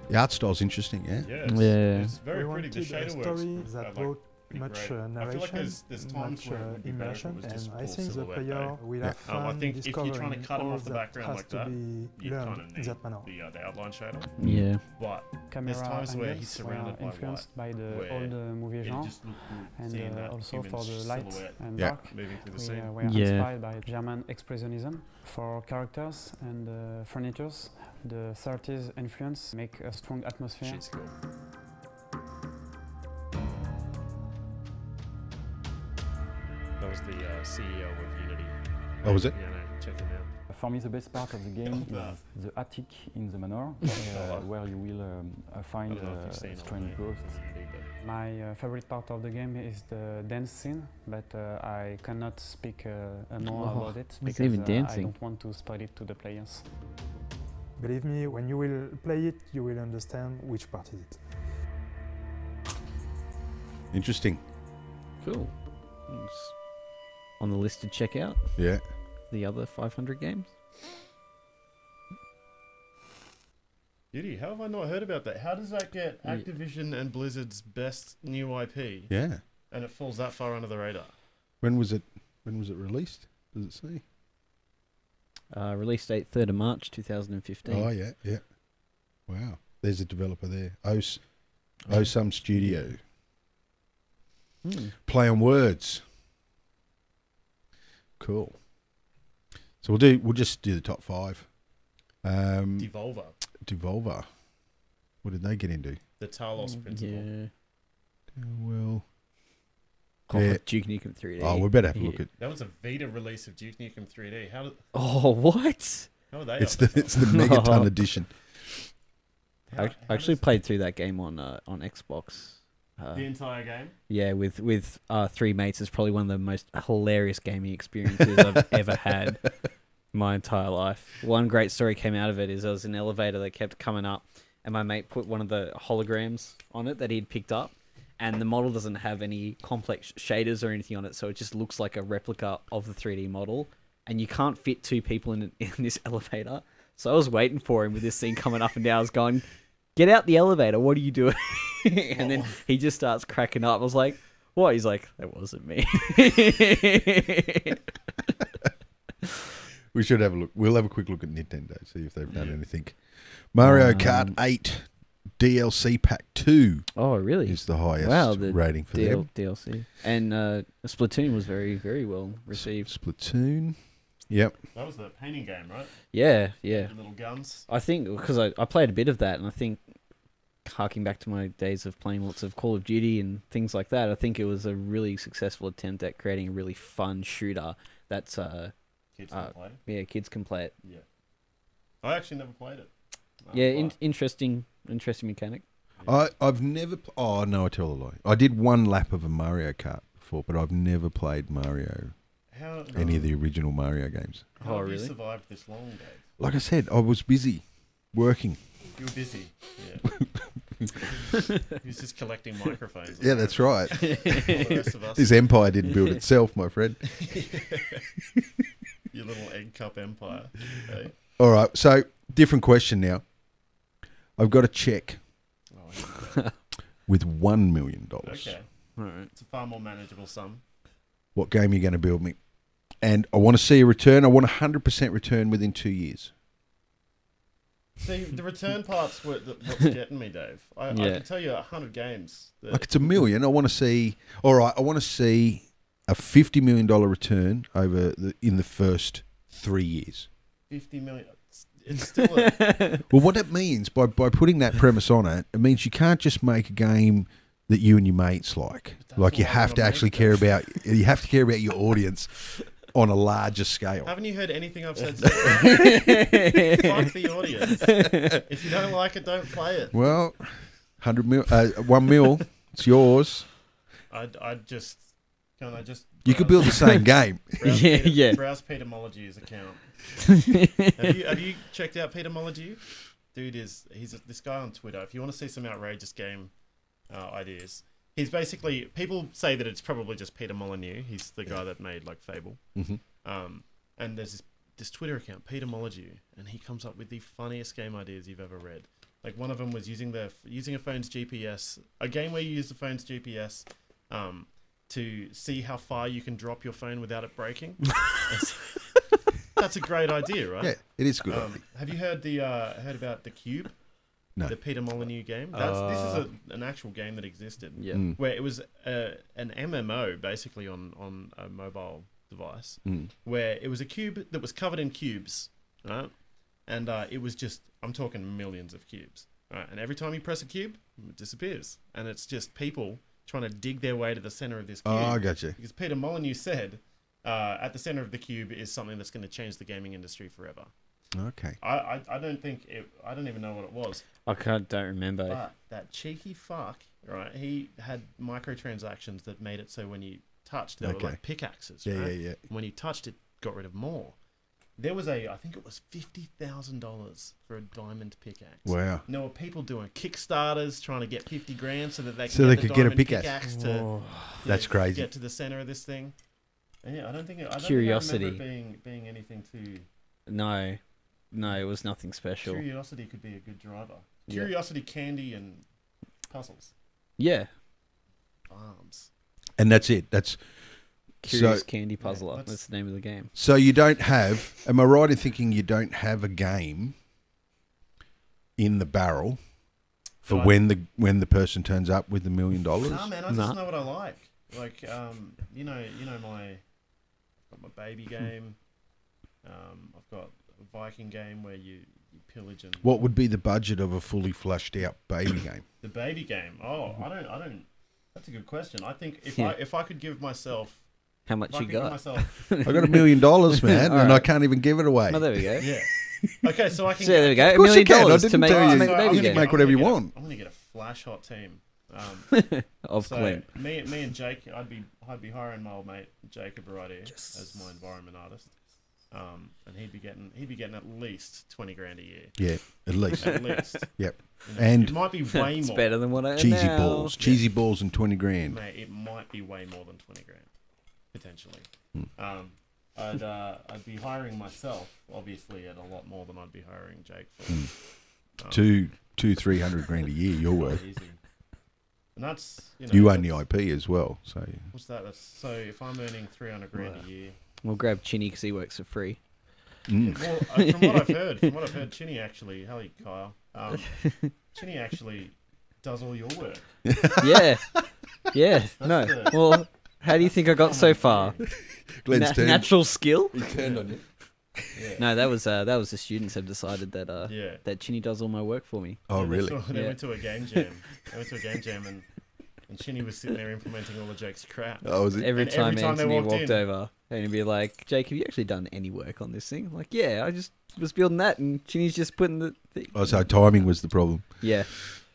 The art style's interesting, yeah? Yeah, it's very We pretty. The wanted a shader story works that like, brought pretty much great. I feel like narration, there's times much where it would be better if it immersion, was just and I full think the silhouette, player though. will Yeah. have fun I think if you're trying to discovering cut 'em all off the that background has like to that, be you kind learned of in need that manner. the outline shader. Yeah. But Camera times where he's angles surrounded were by influenced by the where old movie it genre, just looked good and seeing that also human for the light silhouette and Yeah. dark. moving through the We scene. were Yeah. inspired by German expressionism for characters and furnitures. The 30s influence make a strong atmosphere. Shit's cool. That was the CEO of Unity. Oh, was it? Yeah, no, check him out. For me, the best part of the game is the attic in the manor, where you will I find don't know if you've seen strange all ghosts. My favorite part of the game is the dance scene, but I cannot speak more Oh, about it it's because even I dancing. don't want to spoil it to the players. Believe me, when you will play it, you will understand which part is it. Interesting. Cool. It's on the list to check out Yeah. the other 500 games. Beauty, how have I not heard about that? How does that get Yeah. Activision and Blizzard's best new IP Yeah. and it falls that far under the radar? When was it released? Does it say? Release date 3rd of March 2015. Oh, yeah, yeah. Wow. There's a developer there. Some Studio. Hmm. Play on words. Cool. So we'll just do the top 5. Devolver, Devolver. What did they get into? the Talos principle. Yeah. Well. Oh, Yeah. Duke Nukem 3D. Oh, we better have a Yeah. look at. That was a Vita release of Duke Nukem 3D. Oh, what? How are they? It's up the to Megaton edition. How- I how actually does- played through that game on Xbox. the entire game. Yeah, with 3 mates. It's probably one of the most hilarious gaming experiences I've ever had in my entire life. One great story came out of it is there was an elevator that kept coming up, and my mate put one of the holograms on it that he'd picked up, and the model doesn't have any complex shaders or anything on it, so it just looks like a replica of the 3D model, and you can't fit 2 people in this elevator. So I was waiting for him with this thing coming up and down. I was going, "Get out the elevator, what are you doing?" And then he just starts cracking up. I was like, "What?" He's like, "That wasn't me." We should have a look. We'll have a quick look at Nintendo, see if they've done anything. Mario Kart 8 DLC Pack 2 Oh, really? is the highest Wow, the rating for them. DLC. And Splatoon was very, very well received. Splatoon. Yep. That was the painting game, right? Yeah, yeah. The little guns. I think because I played a bit of that, and I think harking back to my days of playing lots of Call of Duty and things like that, I think it was a really successful attempt at creating a really fun shooter that's Kids can play it. yeah, kids can play it. Yeah. I actually never played it. Yeah, interesting mechanic. I've never. Oh no, I tell a lie. I did one lap of a Mario Kart before, but I've never played Mario. How, Any of the original Mario games. how Oh, have you really? survived this long, Dave? Like I said, I was busy working. You were busy. Yeah. He was just collecting microphones. Yeah, that's right. All the rest of us. This empire didn't build itself, my friend. Your little egg cup empire. Hey? All right, so different question now. I've got a check Oh, with $1 million. okay. All right. It's a far more manageable sum. What game are you going to build me? And I want to see a return. I want a 100% return within 2 years. See, the return part's what's getting me, Dave. I can tell you 100 games. That Like it's $1 million. I want to see. All right, I want to see a $50 million return in the first 3 years. 50 million. It's still a... Well, what that means by putting that premise on it, it means you can't just make a game that you and your mates like. That's Like you what I have wanna to make actually it. care about. You have to care about your audience on a larger scale. Haven't you heard anything I've said? Fuck the audience. If you don't like it, don't play it. Well, 1 mil, it's yours. I'd just... Can I just... You could build the same game. Browse Yeah, Peter, yeah. Browse Petermology's account. have you checked out Petermology? Dude he's this guy on Twitter. If you want to see some outrageous game ideas, he's basically, people say that it's probably just Peter Molyneux. He's the guy that made like Fable. And there's this Twitter account, Peter Molyneux, and he comes up with the funniest game ideas you've ever read. Like one of them was using a phone's GPS, a game where you use the phone's GPS to see how far you can drop your phone without it breaking. That's a great idea, right? Yeah, it is a good. Idea. Have you heard about the Cube? No. The Peter Molyneux game. This is an actual game that existed. Yeah. Where it was an MMO basically on a mobile device, where it was a cube that was covered in cubes, right? And it was just, I'm talking millions of cubes, right? And every time you press a cube, it disappears, and it's just people trying to dig their way to the center of this cube. Oh, I got you. Because Peter Molyneux said, at the center of the cube is something that's going to change the gaming industry forever. Okay. I don't think I don't even know what it was. Don't remember. But that cheeky fuck, right? He had microtransactions that made it so when you touched, they were like pickaxes. Yeah, right? yeah. When you touched it, got rid of more. There was I think it was $50,000 for a diamond pickaxe. Wow. And there were people doing Kickstarters trying to get 50 grand so that they could get a pickaxe to That's crazy. get to the center of this thing. And yeah, I don't think Curiosity. I remember it being anything too. No, it was nothing special. Curiosity could be a good driver. Yeah. Curiosity, candy, and puzzles. Yeah. Arms. And that's it. That's Curious Candy Puzzler. Yeah, That's the name of the game. so you don't have. Am I right in thinking you don't have a game in the barrel for when the person turns up with $1 million? Nah, man, I just know what I like. Like, you know my baby game. I've got a Viking game where you pillage and. What would be the budget of a fully flushed out baby game? The baby game. Oh, I don't. That's a good question. I think if I could give myself. How much you got? I got $1 million, man, and I can't even give it away. Oh, there we go. Yeah. Okay, so I can. So there we go. Of $1 course you million can. I to didn't make, tell you. to make a baby You game. can make whatever you want. I'm gonna get a flash hot team. Of Clint. Me and Jake, I'd be hiring my old mate Jacob right here as my environment artist. And he'd be getting at least 20 grand a year. Yeah, at least. At least. Yep. You know, And it might be way It's more. better than what I earn cheesy now. balls, cheesy balls, and 20 grand. Mate, it might be way more than 20 grand, potentially. I'd be hiring myself, obviously, at a lot more than I'd be hiring Jake for. 200-300 grand a year. You're worth. Easy. And that's You own the IP as well, so. What's that? So if I'm earning 300 grand a year. We'll grab Chinny because he works for free. Well, from what I've heard, Chinny actually, hello Kyle, Chinny actually does all your work. Yeah. No. Well, how do you think I got so far? Glenn's turn. Natural skill? He turned on you. Yeah. No, that was the students have decided that that Chinny does all my work for me. Oh, really? They went to a game jam. And Chinny was sitting there implementing all of Jake's crap. Oh, was it? Every time they Anthony walked in- over, and he'd be like, "Jake, have you actually done any work on this thing?" I'm like, "Yeah, I just was building that, and Chinny's just putting the thing." Oh, so timing was the problem. Yeah.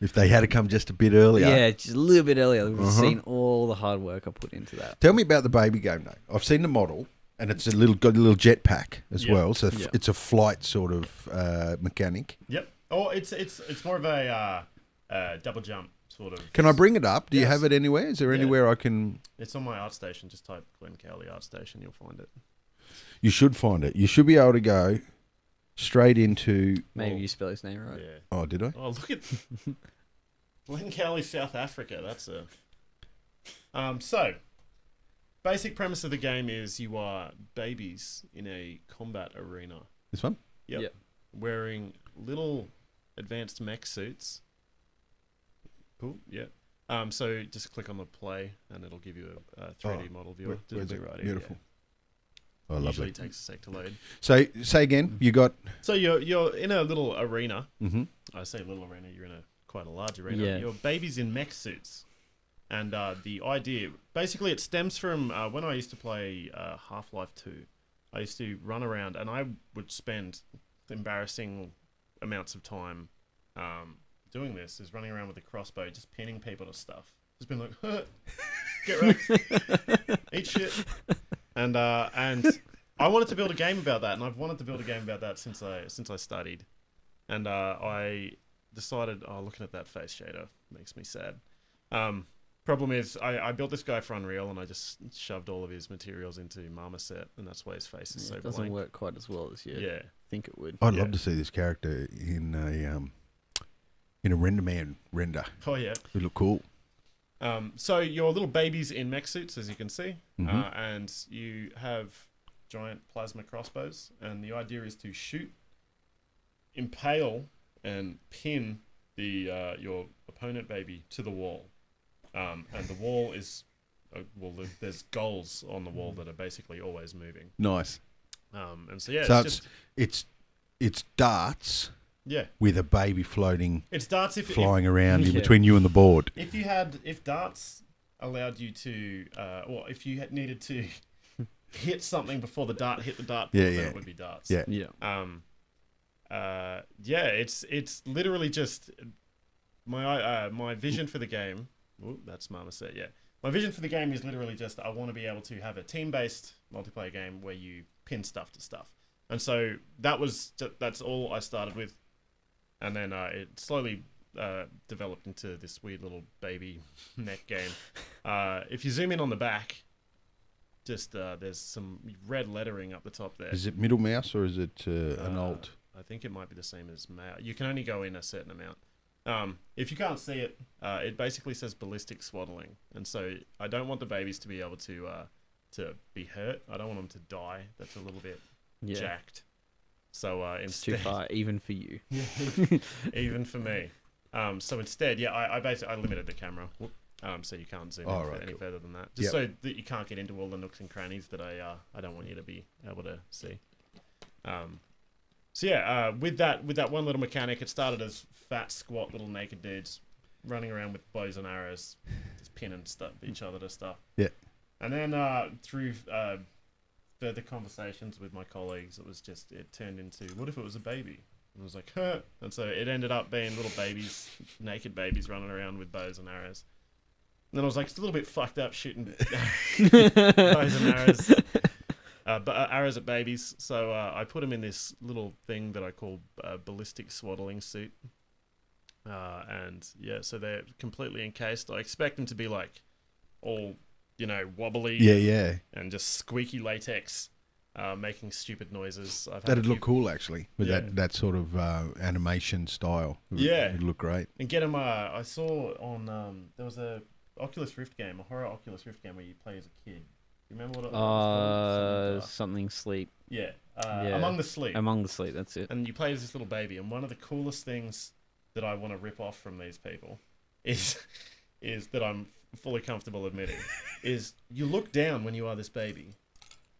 If they had to come just a bit earlier. Yeah, just a little bit earlier. We've seen all the hard work I put into that. Tell me about the baby game, though. I've seen the model, and it's got a little jetpack as well. So it's a flight sort of mechanic. Yep. Oh, it's more of a double jump sort of. Can I bring it up? Do you Yes. have it anywhere? Is there anywhere I can? It's on my art station. Just type Glenn Cowley art station. You'll find it. You should find it. You should be able to go straight into. Maybe you spell his name right. Yeah. Oh, did I? Oh, look at Glenn Cowley, South Africa. That's a. So, basic premise of the game is you are babies in a combat arena. This one? Yep. Yep. Wearing little advanced mech suits. Cool. Yeah. So just click on the play, and it'll give you a 3D model viewer. Where's It'll be it? right here, Beautiful. yeah. Oh, Usually lovely. it takes a sec to load. So, say again. You got. So you're in a little arena. Mm-hmm. I say little arena. You're in quite a large arena. Yeah. You're babies in mech suits, and the idea basically it stems from when I used to play Half-Life 2. I used to run around, and I would spend embarrassing amounts of time doing this. Is running around with a crossbow, just pinning people to stuff. Just been like, get wrecked, eat shit, and I wanted to build a game about that, and I've wanted to build a game about that since I studied, and I decided, looking at that face shader makes me sad. Problem is, I built this guy for Unreal, and I just shoved all of his materials into Marmoset, and that's why his face is so it doesn't blank. work quite as well as you think it would. I'd Yeah. love to see this character in a render man render. Oh yeah. It would look cool. So your little babies in mech suits, as you can see, Mhm. and you have giant plasma crossbows, and the idea is to shoot, impale, and pin the your opponent baby to the wall, and the wall is there's goals on the wall that are basically always moving. Nice. And so yeah, So it's just it's darts yeah, with a baby floating, it's darts if flying around in Yeah. between you and the board. if darts allowed you to, or if you needed to hit something before the dart hit the dart, Yeah, then yeah. it would be darts. Yeah. Yeah, it's literally just my vision for the game. Ooh, that's Marmoset. Yeah, my vision for the game is literally just I want to be able to have a team-based multiplayer game where you pin stuff to stuff, and so that's all I started with, and then it slowly developed into this weird little baby mech game. If you zoom in on the back, just there's some red lettering up the top there. Is it middle mouse or is it an alt? I think it might be the same as mouse. You can only go in a certain amount. If you can't see it, it basically says ballistic swaddling, and so I don't want the babies to be able to be hurt. I don't want them to die. That's a little bit jacked. So It's too instead, far, even for you. even for me. So instead, I basically limited the camera. Whoop. So you can't zoom in any further than that, just so that you can't get into all the nooks and crannies that I don't want you to be able to see. So yeah, with that one little mechanic, it started as fat, squat little naked dudes running around with bows and arrows, just pinning each other to stuff. Yeah. And then through further conversations with my colleagues, it turned into, what if it was a baby? And I was like, huh. And so it ended up being little babies, naked babies running around with bows and arrows. And then I was like, it's a little bit fucked up shooting bows and arrows. Arrows at babies, so I put them in this little thing that I call ballistic swaddling suit, and yeah, so they're completely encased. I expect them to be like all, wobbly, and just squeaky latex, making stupid noises. That'd look cool actually with that sort of animation style. It'd look great. And get them. I saw on there was a Oculus Rift game, a horror Oculus Rift game where you play as a kid. Remember what it was? Something sleep. Yeah. Among the Sleep. Among the Sleep, that's it. And you play as this little baby, and one of the coolest things that I want to rip off from these people is that I'm fully comfortable admitting is you look down when you are this baby,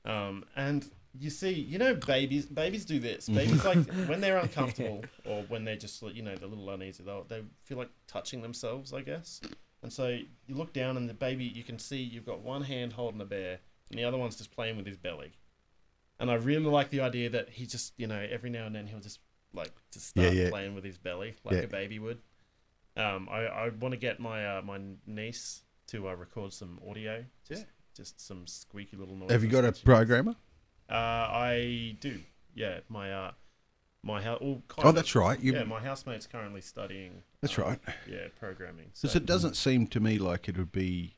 and you see, babies do this. Babies like when they're uncomfortable or when they're just they're a little uneasy, they feel like touching themselves, I guess. And so you look down and the baby, you can see you've got one hand holding a bear and the other one's just playing with his belly. And I really like the idea that he just, every now and then he'll just start playing with his belly like a baby would. I want to get my my niece to record some audio, just some squeaky little noises. Have you got a programmer? I do. Yeah, my house. That's right. My housemate's currently studying. That's right. Yeah, programming. Because it doesn't seem to me like it would be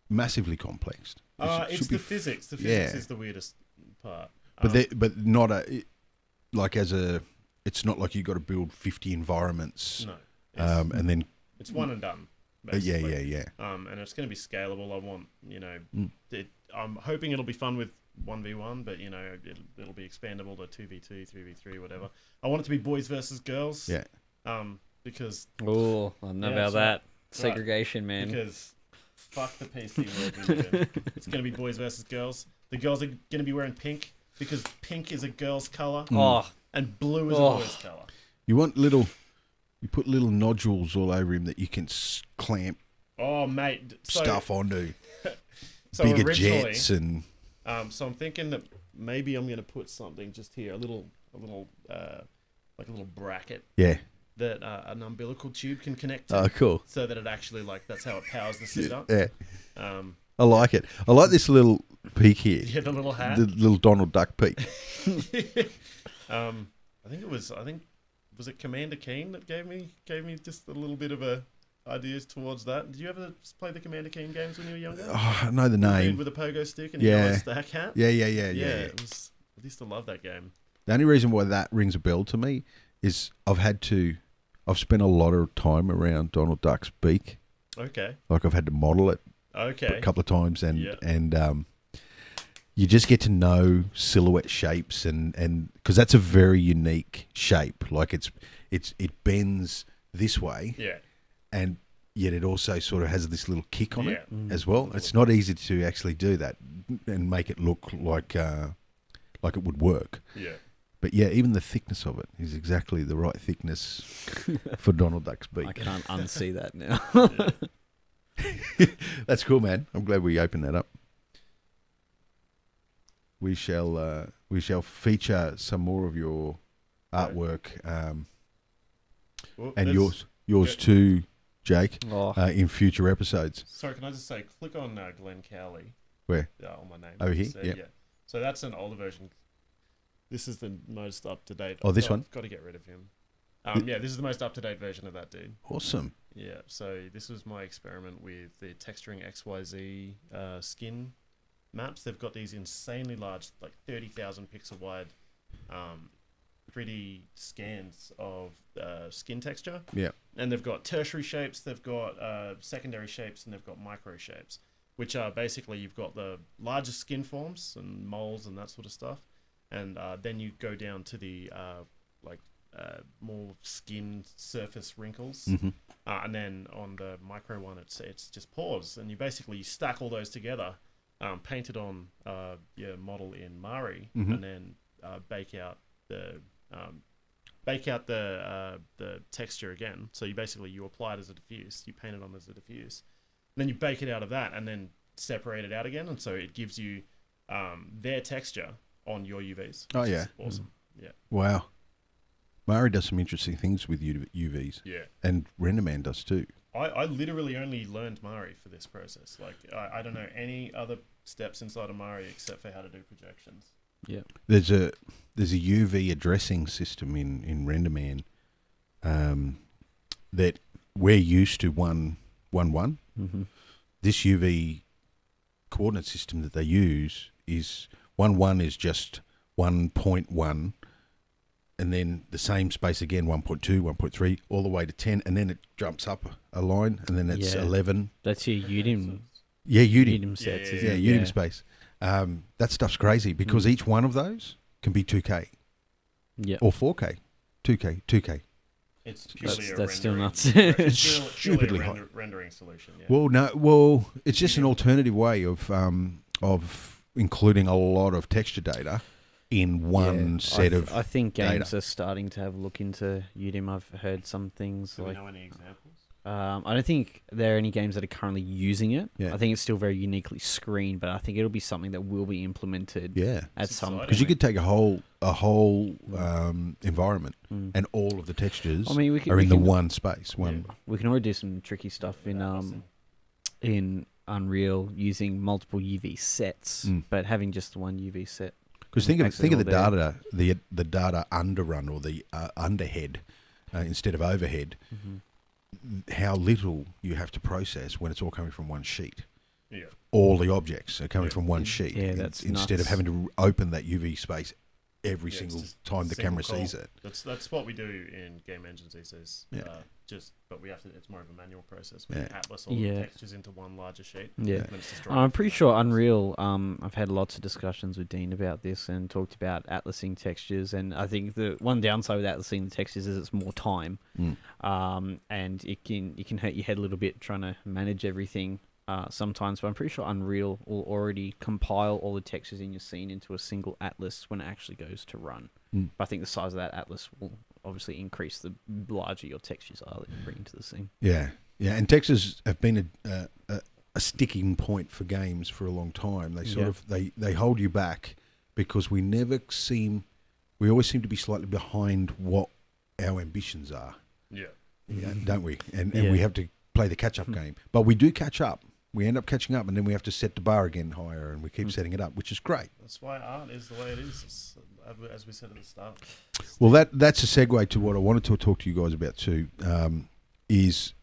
massively complex. It's the physics. The physics is the weirdest part. But not it's not like you've got to build 50 environments. No. And then it's one and done. Yeah. And it's going to be scalable. I want, I'm hoping it'll be fun with 1v1, but it'll be expandable to 2v2, 3v3, whatever. I want it to be boys versus girls. Yeah. Because I don't know about that segregation, man. Because fuck the PC world we live in. It's going to be boys versus girls. The girls are going to be wearing pink because pink is a girl's color. And blue is a boy's color. You put little nodules all over him that you can clamp. Stuff onto. So bigger jets and. So I'm thinking that maybe I'm going to put something just here, a little bracket. Yeah. That an umbilical tube can connect to. Oh, cool. So that it actually that's how it powers the setup. Yeah. I like it. I like this little peak here. Yeah, the little hat. The little Donald Duck peak. I think was it Commander Keen that gave me just a little bit of a ideas towards that. Did you ever play the Commander Keen games when you were younger? Oh, I know the name. With a pogo stick and Yeah. a stack hat? Yeah. It was, I used to love that game. The only reason why that rings a bell to me is I've spent a lot of time around Donald Duck's beak. Okay. Like I've had to model it Okay. a couple of times, and you just get to know silhouette shapes, and because that's a very unique shape. Like it bends this way, Yeah. and yet it also sort of has this little kick on it Mm. as well. It's not easy to actually do that and make it look like it would work. Yeah. But yeah, even the thickness of it is exactly the right thickness for Donald Duck's beak. I can't unsee that now. That's cool, man. I'm glad we opened that up. We shall feature some more of your artwork Well, and there's- yours yeah. too, Jake, Oh, in future episodes. Sorry, can I just say, click on Glenn Cowley. Where? On my name. Over here? So, Yeah. yeah. So that's an older version. This is the most up to date. Oh, this one? I've got to get rid of him. Yeah, this is the most up to date version of that dude. Awesome. Yeah. So this was my experiment with the texturing XYZ skin maps. They've got these insanely large, like 30,000 pixel wide, 3D scans of skin texture. Yeah. And they've got tertiary shapes, they've got secondary shapes, and they've got micro shapes, which are basically you've got the largest skin forms and moles and that sort of stuff, and then you go down to the more skin surface wrinkles, and then on the micro one it's just pores, and you stack all those together, paint it on your model in Mari, and then bake out the texture again. So you apply it as a diffuse, you paint it on as a diffuse, and then you bake it out of that, and then separate it out again, and so it gives you their texture on your UVs. Oh, which yeah. is awesome. Yeah, Wow. Mari does some interesting things with UVs, yeah. and RenderMan does too. I literally only learned Mari for this process. Like I don't know any other steps inside of Mari except for how to do projections. yeah. There's a UV addressing system in RenderMan that we're used to 1.1. Mm-hmm. This UV coordinate system that they use is 1.1 is just 1.1, and then the same space again, 1.2, 1.3, all the way to 10, and then it jumps up a line, and then it's Yeah. 11. That's your UDIM. Yeah, UDIM. UDIM sets, Yeah, isn't Yeah, it? UDIM space. That stuff's crazy because each one of those can be 2K Yeah. or 4K, 2K. It's purely That's- a that's still rendering- nuts. It's purely Stupidly a hot. rendering solution. Yeah. Well, it's just an alternative way of including a lot of texture data in one set of. I think games data. are starting to have a look into UDIM. I've heard some things Do we like know any examples? I don't think there are any games that are currently using it. Yeah. I think it's still very uniquely screened, but I think it'll be something that will be implemented Yeah, at It's some exciting. point. because you could take a whole environment Mm. and all of the textures I mean, we can, are we in the can- one space. One. We can already do some tricky stuff in Unreal using multiple UV sets, Mm. but having just the one UV set. Because think of Makes it the all there. data, the data underrun or the underhead instead of overhead. How little you have to process when it's all coming from one sheet. Yeah. All the objects are coming Yeah. from one sheet. Yeah, that's instead of nuts. having to open that UV space every Yeah, it's single just time the single camera call. sees it. That's what we do in game engines these days. Yeah. But we have to. It's more of a manual process. We Yeah. atlas all Yeah. the textures into one larger sheet. Yeah. And then it's just I'm pretty drawn sure from that. Unreal. I've had lots of discussions with Dean about this and talked about atlasing textures. And I think the one downside with atlasing the textures is it's more time, and it can hurt your head a little bit trying to manage everything sometimes. But I'm pretty sure Unreal will already compile all the textures in your scene into a single atlas when it actually goes to run. Mm. But I think the size of that atlas will obviously increase the larger your textures are that you bring into the scene. Yeah, and textures have been a sticking point for games for a long time. They sort of they hold you back because we always seem to be slightly behind what our ambitions are, Yeah. don't we? And Yeah. we have to play the catch up game, but we do catch up. We end up catching up, and then we have to set the bar again higher, and we keep setting it up, which is great. That's why art is the way it is. It's, as we said at the start. Well, that's a segue to what I wanted to talk to you guys about too. Is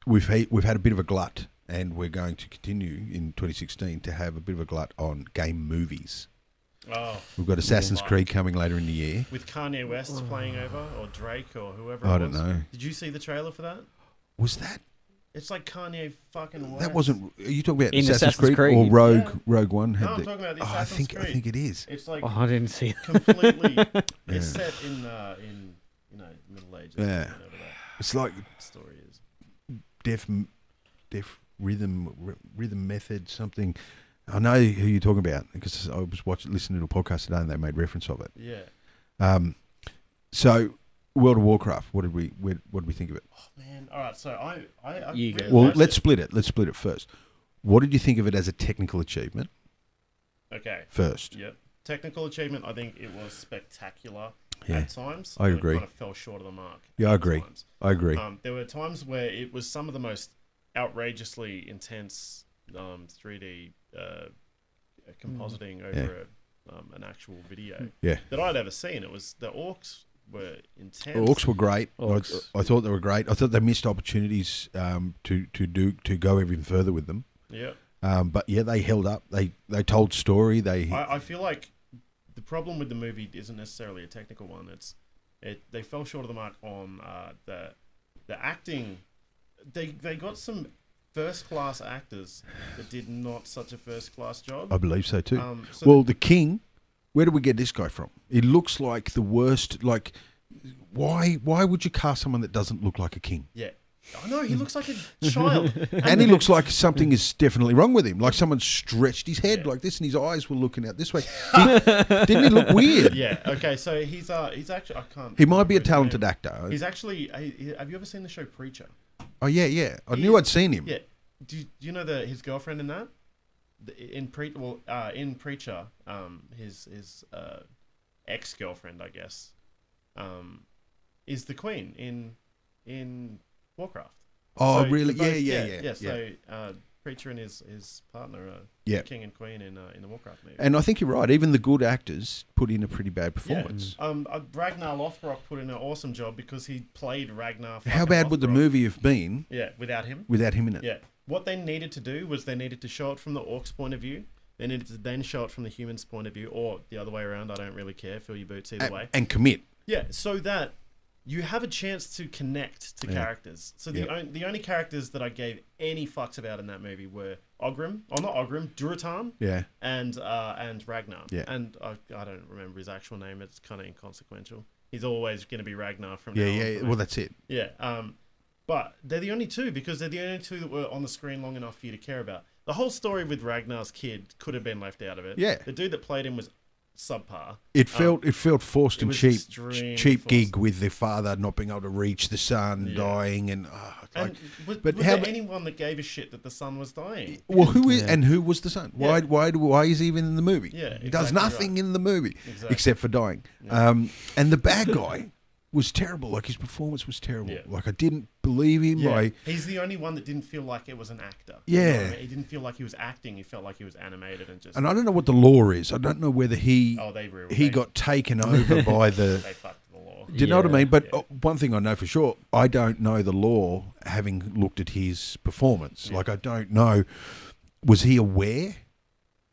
we've had a bit of a glut, and we're going to continue in 2016 to have a bit of a glut on game movies. Oh, We've got Assassin's Creed coming later in the year. with Kanye West playing over, or Drake, or whoever. I it don't was. know. Did you see the trailer for that? Was that? It's like Kanye fucking West. That wasn't. Are you talking about In Assassin's Assassin's Creed or Creed? Rogue? Yeah. Rogue One had No, I'm the. talking about the Oh, I Assassin's think Creed. it is. It's like Oh, I didn't see. completely. Yeah. It's set in Middle Ages. Yeah. Whatever that It's like story is. deaf rhythm method something. I know who you're talking about because I was listening to a podcast today and they made reference of it. Yeah. So World of Warcraft. What did we think of it? Oh man. All right. So I You go. Well, realised let's it- split it. Let's split it first. What did you think of it as a technical achievement Okay. first? Yep. Technical achievement. I think it was spectacular Yeah, at times. I but agree. It kind of fell short of the mark. Yeah, I at agree. times. I agree. There were times where it was some of the most outrageously intense 3D compositing over an actual video Yeah. that I'd ever seen. It was the orcs were intense. Orcs were great. Orcs. I thought they were great. I thought they missed opportunities to go even further with them. Yeah. But yeah, they held up. They told story. I feel like the problem with the movie isn't necessarily a technical one. They fell short of the mark on the acting. They got some first class actors that did not such a first class job. I believe so too. So Well, the king. Where did we get this guy from? He looks like the worst. Like, why would you cast someone that doesn't look like a king? yeah, I know he looks like a child, And he looks like something is definitely wrong with him. Like someone stretched his head Yeah. like this, and his eyes were looking out this way. Didn't he look weird? Yeah. Okay. So he's actually I can't. He might be a remember his talented name. actor. He's actually. Have you ever seen the show Preacher? Oh yeah. I He knew is- I'd seen him. Yeah. Do you know his girlfriend in that? In Preacher, his ex girlfriend, I guess, is the queen in Warcraft. Oh So really? they're both- Yeah. So Preacher and his partner are Yeah. king and queen in the Warcraft movie. And I think you're right. Even the good actors put in a pretty bad performance. Ragnar Lothbrok put in an awesome job because he played Ragnar. How fucking bad would the Lothbrok. movie have been Yeah, without him. without him in it? Yeah. What they needed to do was they needed to show it from the orcs' point of view. They needed to then show it from the humans' point of view, or the other way around. I don't really care. Fill your boots either way. And commit. Yeah, so that you have a chance to connect to Yeah. characters. So the only characters that I gave any fucks about in that movie were Ogrim, not Ogrim, Duratan, Yeah. and Ragnar. Yeah. And I don't remember his actual name. It's kind of inconsequential. He's always going to be Ragnar from Yeah. now on Yeah. for me. Well, that's it. Yeah. But they're the only two because they're the only two that were on the screen long enough for you to care about. The whole story with Ragnar's kid could have been left out of it. Yeah. The dude that played him was subpar. It felt forced it and was cheap. extremely Cheap gig forced. with the father not being able to reach the son, Yeah. dying, and And was but was how there ma- anyone that gave a shit that the son was dying? well, who is Yeah. and who was the son? Why? Yeah. Why is he even in the movie? Yeah, he does exactly nothing right. in the movie Exactly. except for dying. Yeah. And the bad guy was terrible. Like his performance was terrible. Yeah. Like I didn't believe him. Yeah. I He's the only one that didn't feel like it was an actor. Yeah. You know what I mean? He didn't feel like he was acting. He felt like he was animated and just. and I don't know what the law is. I don't know whether he they got taken over by the. They fucked the law. Do you know what I Yeah. mean? But Yeah. one thing I know for sure, I don't know the law, having looked at his performance. Yeah. Like, I don't know, was he aware?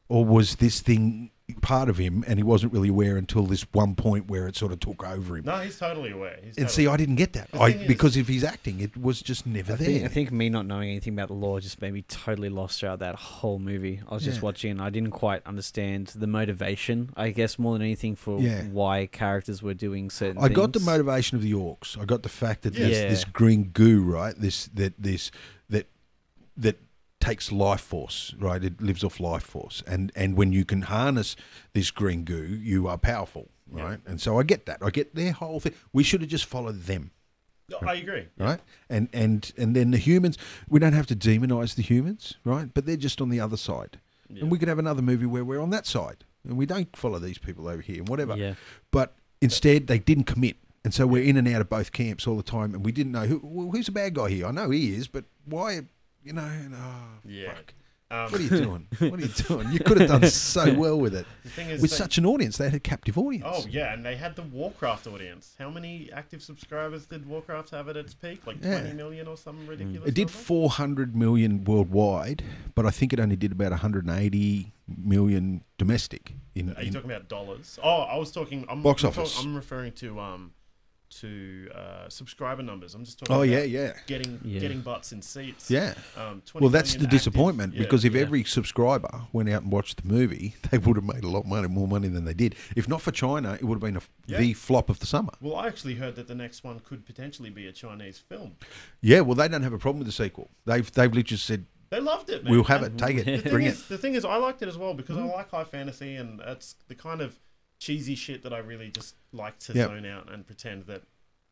Or was this thing part of him and he wasn't really aware until this one point where it sort of took over him? No, he's totally aware. And see, I didn't get that. The thing is- Because if he's acting, it was just never there. I think me not knowing anything about the law just made me totally lost throughout that whole movie. I was just Yeah. watching and I didn't quite understand the motivation, I guess, more than anything for Yeah. why characters were doing certain I things. got the motivation of the orcs. I got the fact that there's Yeah. this green goo, right? That takes life force, right? It lives off life force, and when you can harness this green goo, you are powerful, Yeah. right? And so I get that. I get their whole thing. We should have just followed them, I agree. right? And then the humans. We don't have to demonize the humans, right? But they're just on the other side, Yeah. and we could have another movie where we're on that side, and we don't follow these people over here, and whatever. Yeah. But instead, they didn't commit. And so we're in and out of both camps all the time, and we didn't know who's the bad guy here. I know he is, but why? You know, Yeah. fuck. Um, What are you doing? What are you doing? You could have done so well with it. The thing is, With such an audience, they had a captive audience. oh yeah, and they had the Warcraft audience. How many active subscribers did Warcraft have at its peak? Like 20 million or something ridiculous. It did number? 400 million worldwide, but I think it only did about 180 million domestic. Are you talking about dollars? Oh, I was talking. Box office. I'm referring to subscriber numbers. I'm just talking. Oh about yeah. getting butts in seats. Yeah. 20 Well, that's million the active. disappointment Yeah. because if every subscriber went out and watched the movie, they would have made a lot more money than they did. If not for China, it would have been the flop of the summer. Well, I actually heard that the next one could potentially be a Chinese film. Yeah, well, they don't have a problem with the sequel. They've literally just said, They loved it. Man. we'll have And it, take it, The bring it. thing is, I liked it as well because I like high fantasy, and that's the kind of cheesy shit that I really just like to zone out and pretend that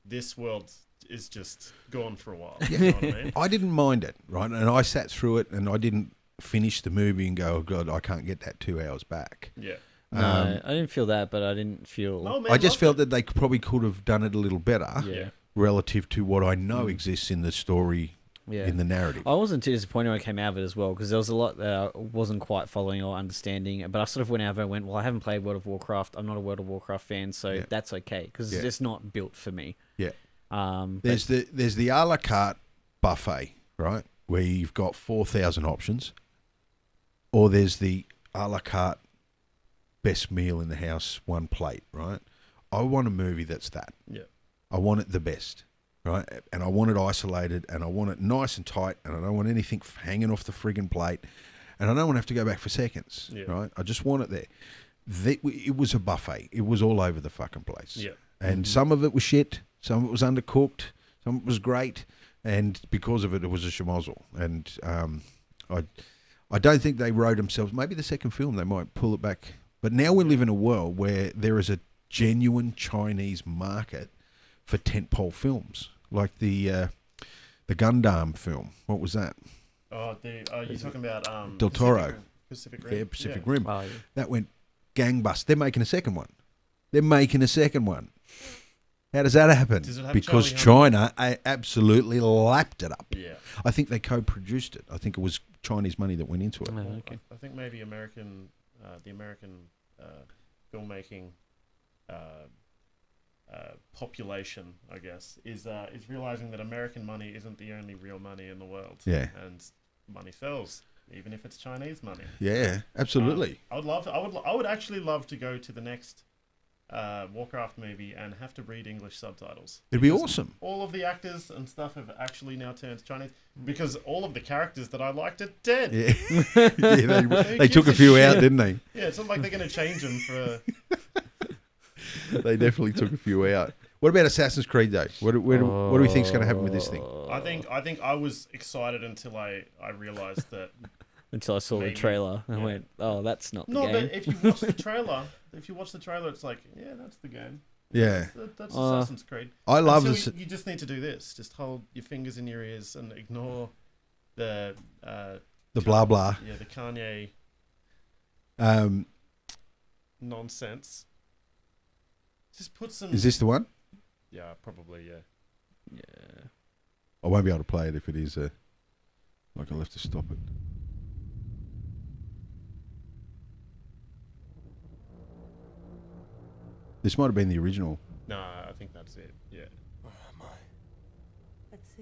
this world is just gone for a while. You know what I mean? I didn't mind it, right? And I sat through it, and I didn't finish the movie and go, oh, God, I can't get that 2 hours back. Yeah. No, I didn't feel that, but I didn't feel. No, man, I just loved felt it. that they probably could have done it a little better Yeah. relative to what I know exists in the story, Yeah. in the narrative. I wasn't too disappointed when I came out of it as well because there was a lot that I wasn't quite following or understanding. But I sort of went out of it and went, well, I haven't played World of Warcraft. I'm not a World of Warcraft fan, so that's okay because it's just not built for me. Yeah. There's There's the a la carte buffet, right, where you've got 4,000 options, or there's the a la carte best meal in the house, one plate, right? I want a movie that's that. Yeah. I want it the best, right? And I want it isolated, and I want it nice and tight, and I don't want anything hanging off the friggin' plate, and I don't want to have to go back for seconds, right? I just want it there. It was a buffet. It was all over the fucking place. Yeah. And some of it was shit, some of it was undercooked, some of it was great, and because of it, it was a schmozzle. And I don't think they wrote themselves. Maybe the second film they might pull it back. But now we live in a world where there is a genuine Chinese market for tentpole films, like the Gundam film. What was that? Oh, you're talking about Del Toro. Pacific Rim. Yeah, Pacific Rim. Oh, yeah. That went gangbust. They're making a second one. How does that happen? Does it have Because Charlie China absolutely lapped it up. Yeah. I think they co-produced it. I think it was Chinese money that went into it. Oh, okay. I think maybe the American filmmaking population, I guess, is realizing that American money isn't the only real money in the world. Yeah. And money sells, even if it's Chinese money. Yeah, absolutely. I would actually love to go to the next Warcraft movie and have to read English subtitles. It'd be Because awesome. All of the actors and stuff have actually now turned Chinese because all of the characters that I liked are dead. Yeah, yeah they Who took a gives few shit? out, didn't they? Yeah, it's not like they're going to change them for. They definitely took a few out. What about Assassin's Creed though? What do we think's going to happen with this thing? I think I was excited until I realized that. Until I saw Maybe. the trailer and Yeah. went, oh, that's not the No, game. but if you watch the trailer, it's like, yeah, that's the game. Yeah, That's Assassin's Creed. I love Until this. you just need to do this. Just hold your fingers in your ears and ignore the Blah blah. Yeah, the Kanye nonsense. Just put some. Is this the one? Yeah, probably. Yeah. Yeah. I won't be able to play it if it is. Like I'll have to stop it. This might have been the original. No, I think that's it. Yeah. Where am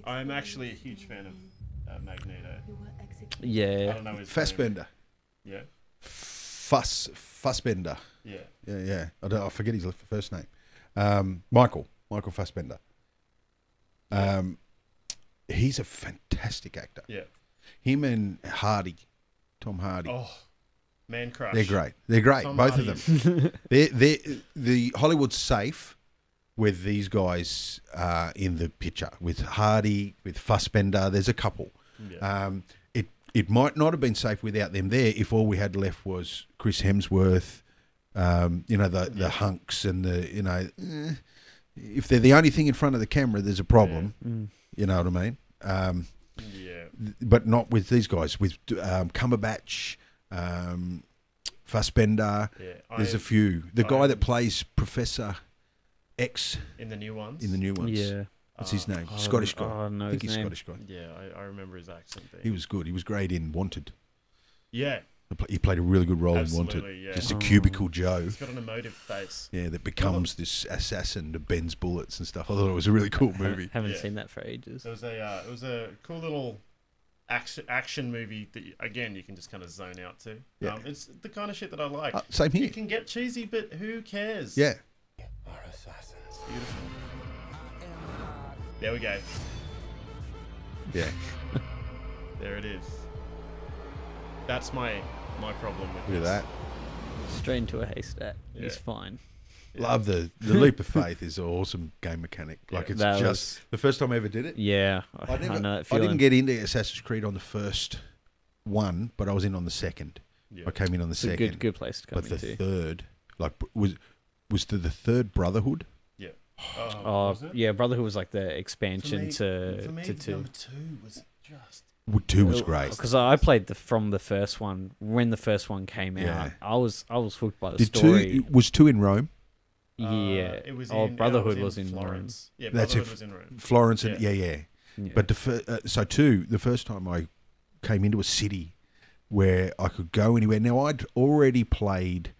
I? I'm actually a huge fan of Magneto. I Yeah. don't know his Fassbender. name. Yeah. Fassbender. Yeah. Yeah. I forget his first name. Michael Fassbender. He's a fantastic actor. Yeah. Him and Tom Hardy. Oh, man crush. They're great. They're great, Tom both Hardy of them. The Hollywood's safe with these guys in the picture. With Hardy, with Fassbender, there's a couple. Yeah. It might not have been safe without them there if all we had left was Chris Hemsworth, the hunks and if they're the only thing in front of the camera, there's a problem. Yeah. You know what I mean? Yeah. But not with these guys. With Cumberbatch, Fassbender. Yeah. There's a few. The guy that plays Professor X in the new ones. Yeah. What's his name? Oh, Scottish guy. I don't know I think his he's name. Scottish guy. Yeah, I remember his accent. He was good. He was great in Wanted. Yeah, He played a really good role in absolutely. Wanted. Yeah, Just a cubicle Joe. he's got an emotive face. Yeah, that becomes this assassin that bends bullets and stuff. I thought it was a really cool movie. Haven't Yeah. seen that for ages. It was a cool little action movie that again you can just kind of zone out to. Yeah. It's the kind of shit that I like. Same here. It can get cheesy, but who cares? Yeah. It's beautiful. There we go. Yeah. There it is. That's my problem with Look at this. that. Straight into a haystack. Yeah. He's fine. Love the leap of faith is an awesome game mechanic. Like it's That just the first time I ever did it. Yeah, I know that I feeling. didn't get into Assassin's Creed on the first one, but I was in on the second. Yeah. I came in on the It's a second. good place to come But the into. third, like, was the third Brotherhood? Yeah. Oh, Was it? yeah, Brotherhood was like the expansion for to me, two. number 2 was just. Two was great. Because I played from the first one when the first one came Yeah. out. I was hooked by the Did story. was two in Rome? Yeah, It was Brotherhood was in Florence. Yeah, That's Brotherhood it. was in Rome. Florence and Yeah. yeah. Yeah. But so two, the first time I came into a city where I could go anywhere. Now I'd already played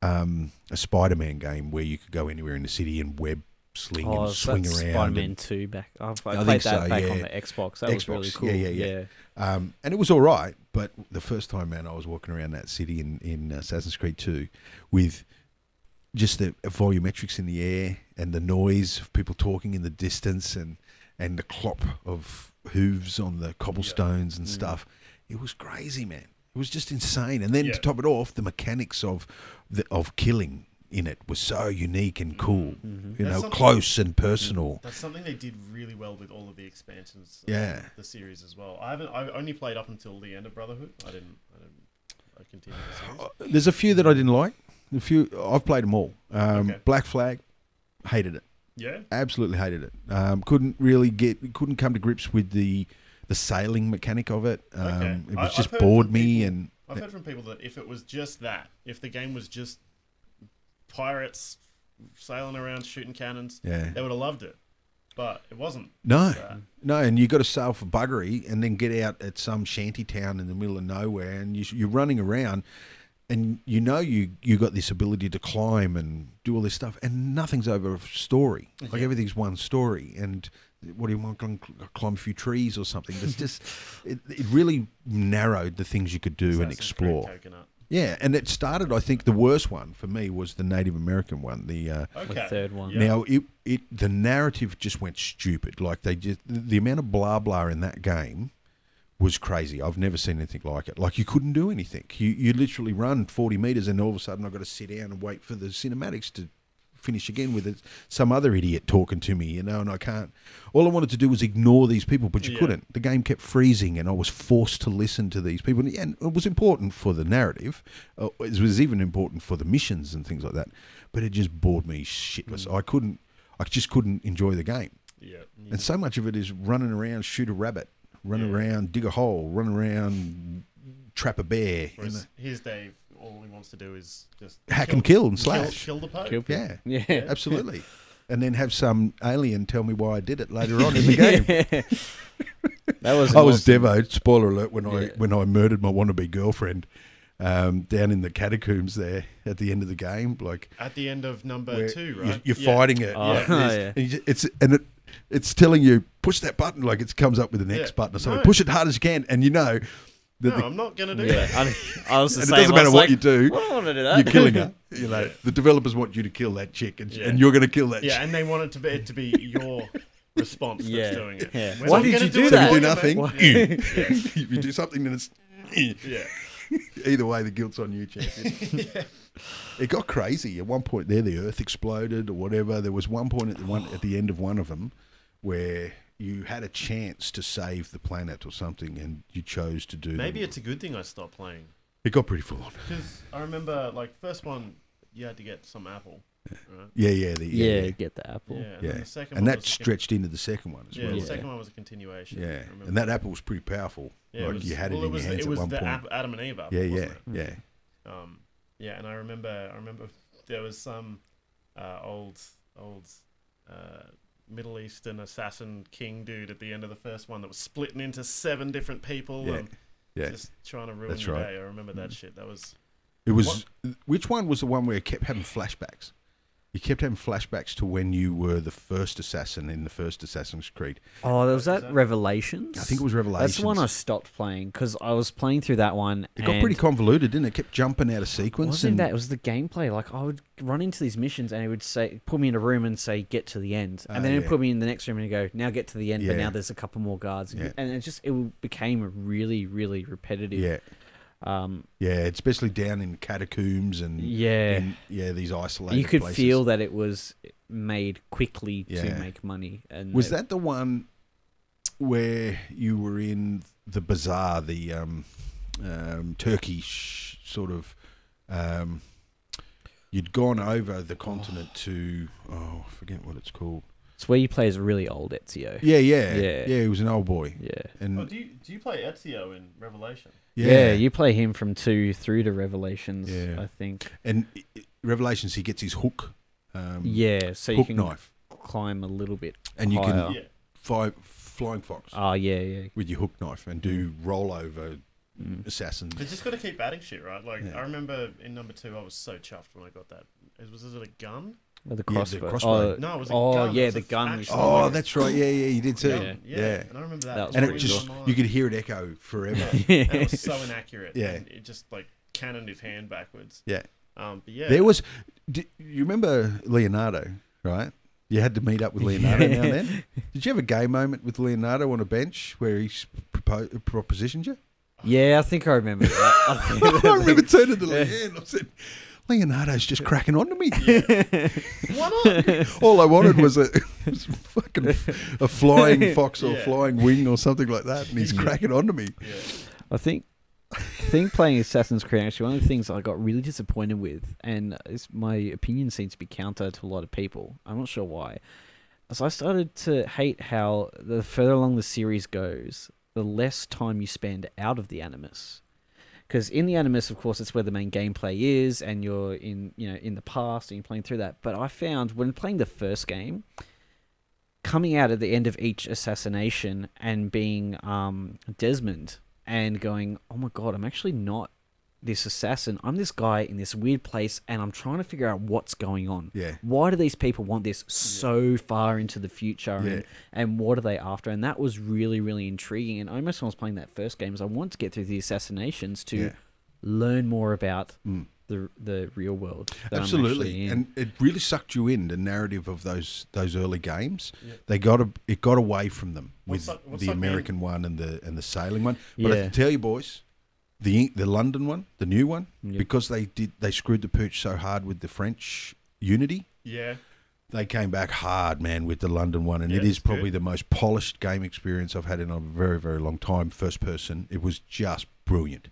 a Spider-Man game where you could go anywhere in the city and web sling and swing that's around. Spider-Man and, 2 back. I I played think that so, back yeah. on the Xbox. That was really Xbox, cool. yeah. And it was all right, but the first time, man, I was walking around that city in Assassin's Creed 2 with just the volumetrics in the air and the noise of people talking in the distance and the clop of hooves on the cobblestones and stuff. It was crazy, man. It was just insane. And then to top it off, the mechanics of killing in it was so unique and cool. Mm-hmm. You That's know, something- close and personal. That's something they did really well with all of the expansions. Of Yeah. the series as well. I only played up until the end of Brotherhood. I continued the series. There's a few that I didn't like. A few I've played them all. Okay. Black Flag, hated it. Yeah. Absolutely hated it. Couldn't come to grips with the sailing mechanic of it. Okay. It was I've just heard bored from me. people- And I've heard from people that if it was just that, if the game was just pirates sailing around shooting cannons, yeah, they would have loved it. But it wasn't. no, So, and you got to sail for buggery and then get out at some shanty town in the middle of nowhere, and you're running around. And you got this ability to climb and do all this stuff, and nothing's over a story. Like everything's one story. And what do you want? Climb a few trees or something? It's just it really narrowed the things you could do and Assassin's Creed explore. Coconut. Yeah, and it started. I think the worst one for me was the Native American one. The Okay. The third one. Yeah. now the narrative just went stupid. Like the amount of blah blah in that game was crazy. I've never seen anything like it. Like you couldn't do anything. You literally run 40 meters and all of a sudden I've got to sit down and wait for the cinematics to finish again with some other idiot talking to me, and I can't. All I wanted to do was ignore these people, but you couldn't. The game kept freezing and I was forced to listen to these people. And it was important for the narrative. It was even important for the missions and things like that. But it just bored me shitless. I just couldn't enjoy the game. Yeah. And so much of it is running around, shoot a rabbit, run around, dig a hole, run around, trap a bear. Whereas here's Dave. All he wants to do is just Hack and kill and slash. Kill the Pope. Kill people. Yeah, Yeah. absolutely. And then have some alien tell me why I did it later on in the game. That was I was awesome. devoed. Spoiler alert! When I murdered my wannabe girlfriend down in the catacombs there at the end of the game, like At the end of number where 2, right? you're fighting it. Oh, Yeah. yeah. It's telling you push that button, like it comes up with an X Yeah. button or something. No. Push it hard as you can, and you know that No, I'm not going to do Yeah, that. I was the and it same. doesn't I matter was what like, you do. I don't want to do that. You're killing her. You know, Yeah. the developers want you to kill that chick, and Yeah. you're going to kill that chick. Yeah, and they want it to be your response Yeah. that's doing it. Yeah. We're Why not did gonna you do So that? if you do for nothing, mate. Yeah. if you do something, then it's Yeah. either way, the guilt's on you, champion. Yeah. It got crazy. At one point there, the earth exploded or whatever. There was one point at the end of one of them where you had a chance to save the planet or something, and you chose to do. Maybe it's a good thing I stopped playing. It got pretty full on. Because I remember, like, first one, you had to get some apple, right? Yeah. Yeah, get the apple. Yeah. And, Yeah. then the second And one that was a stretched into the second one as Yeah, well. the second one was a continuation. Yeah, I remember. and that apple was pretty powerful. Yeah, it like was- you had well, it in your hands it at was one the point. Adam and Eve apple, Yeah, wasn't it? yeah. And I remember there was some old Middle Eastern assassin king dude at the end of the first one that was splitting into 7 different people. Yeah. Yeah. Just trying to ruin That's your right. day. I remember that shit. That was... It was... Which one was the one where it kept having flashbacks? You kept having flashbacks to when you were the first assassin in the first Assassin's Creed. Oh, was that Revelations? I think it was Revelations. That's the one I stopped playing because I was playing through that one. It got pretty convoluted, didn't it? It kept jumping out of sequence. Wasn't that? It was the gameplay. Like I would run into these missions and it would say, put me in a room and say, get to the end, and then it would put me in the next room and go, now get to the end, but now there's a couple more guards, and it became really, really repetitive. Yeah. Especially down in catacombs and these isolated you could places. feel that it was made quickly to make money. And was that the one where you were in the bazaar, the Turkish sort of? You'd gone over the continent to I forget what it's called. It's where you play as a really old Ezio. Yeah. He was an old boy. Yeah. And do you play Ezio in Revelation? Yeah, you play him from 2 through to Revelations, I think. And Revelations, he gets his hook. So hook you can knife. Climb a little bit and higher. You can flying fox. Oh, yeah. With your hook knife and do rollover assassins. You just got to keep adding shit, right? Like I remember in number 2, I was so chuffed when I got that. Was it a gun? Or the crossbow. The crossbow. No, it was a gun. Yeah, the gun. Oh, that's right. Yeah, you did too. Yeah. And I remember that. And it just, you could hear it echo forever. And it was so inaccurate. Yeah. And it just like cannoned his hand backwards. Yeah. But yeah. There was, you remember Leonardo, right? You had to meet up with Leonardo now and then. Did you have a gay moment with Leonardo on a bench where he propositioned you? Yeah, I think I remember that. I remember turning to Leanne. I said, Leonardo's just cracking on to me. Why not? All I wanted was a flying fox or flying wing or something like that, and he's cracking on to me. Yeah. I think playing Assassin's Creed, actually, one of the things I got really disappointed with, and my opinion seems to be counter to a lot of people. I'm not sure why. So I started to hate how the further along the series goes, the less time you spend out of the Animus. Because in the Animus, of course, it's where the main gameplay is, and you're in the past, and you're playing through that. But I found when playing the first game, coming out at the end of each assassination and being Desmond and going, oh my god, I'm actually not this assassin. I'm this guy in this weird place, and I'm trying to figure out what's going on. Yeah. Why do these people want this so far into the future, and what are they after? And that was really, really intriguing. And almost when I was playing that first game, is I wanted to get through the assassinations to learn more about the real world. That Absolutely, I'm actually in. and it really sucked you in the narrative of those early games. Yeah. It got away from them with the American one and the sailing one. But I can tell you, boys. The London one, the new one, because they screwed the pooch so hard with the French Unity. Yeah, they came back hard, man, with the London one, and it is probably the most polished game experience I've had in a very, very long time. First person, it was just brilliant,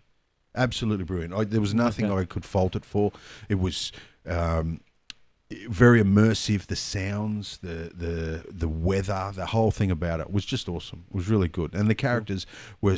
absolutely brilliant. There was nothing I could fault it for. It was very immersive. The sounds, the weather, the whole thing about it was just awesome. It was really good, and the characters were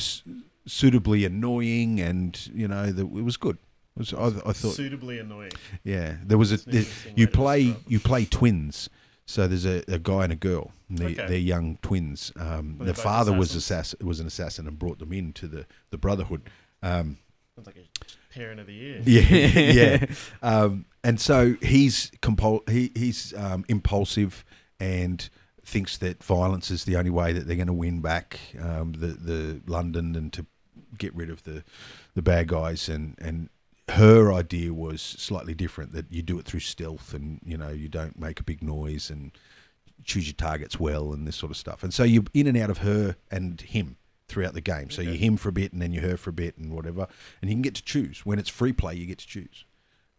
suitably annoying, and it was good. I thought suitably annoying. Yeah, there was you play twins. So there's a guy and a girl. And they're young twins. The father was an assassin and brought them into the Brotherhood. Sounds like a parent of the year. Yeah. And so he's impulsive and thinks that violence is the only way that they're going to win back the London and to get rid of the bad guys, and her idea was slightly different, that you do it through stealth and you don't make a big noise and choose your targets well and this sort of stuff. And so you're in and out of her and him throughout the game. So you're him for a bit and then you're her for a bit and whatever, and you can get to choose. When it's free play, you get to choose.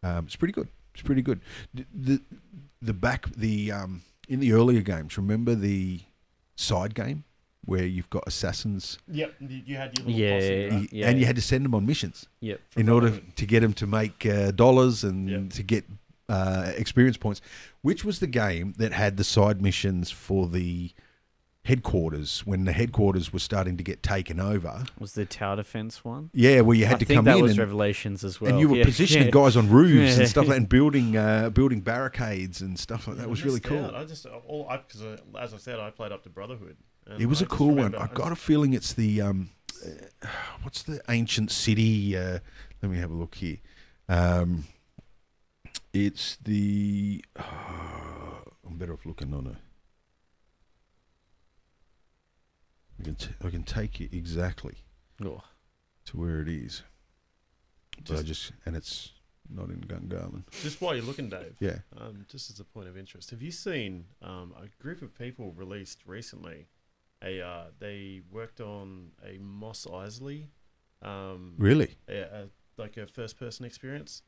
It's pretty good. It's pretty good. In the earlier games, remember the side game where you've got assassins? Yep, you had your little posse, right? And you had to send them on missions. Yep. In order to get them to make dollars and to get experience points. Which was the game that had the side missions for the headquarters, when the headquarters was starting to get taken over? Was the tower defense one? Yeah, where you had to come in. I think that was Revelations as well. And you were positioning guys on roofs and stuff like that, and building barricades and stuff like that. It was really cool. Because as I said, I played up to Brotherhood. It was a cool one. I got a feeling it's the what's the ancient city? Let me have a look here. It's the. I'm better off looking on I can take you exactly Oh. to where it is, but and it's not in Gungahlin. Just while you're looking, Dave. Yeah. Just as a point of interest, have you seen a group of people released recently? They worked on a Mos Eisley. Really? Like a first-person experience.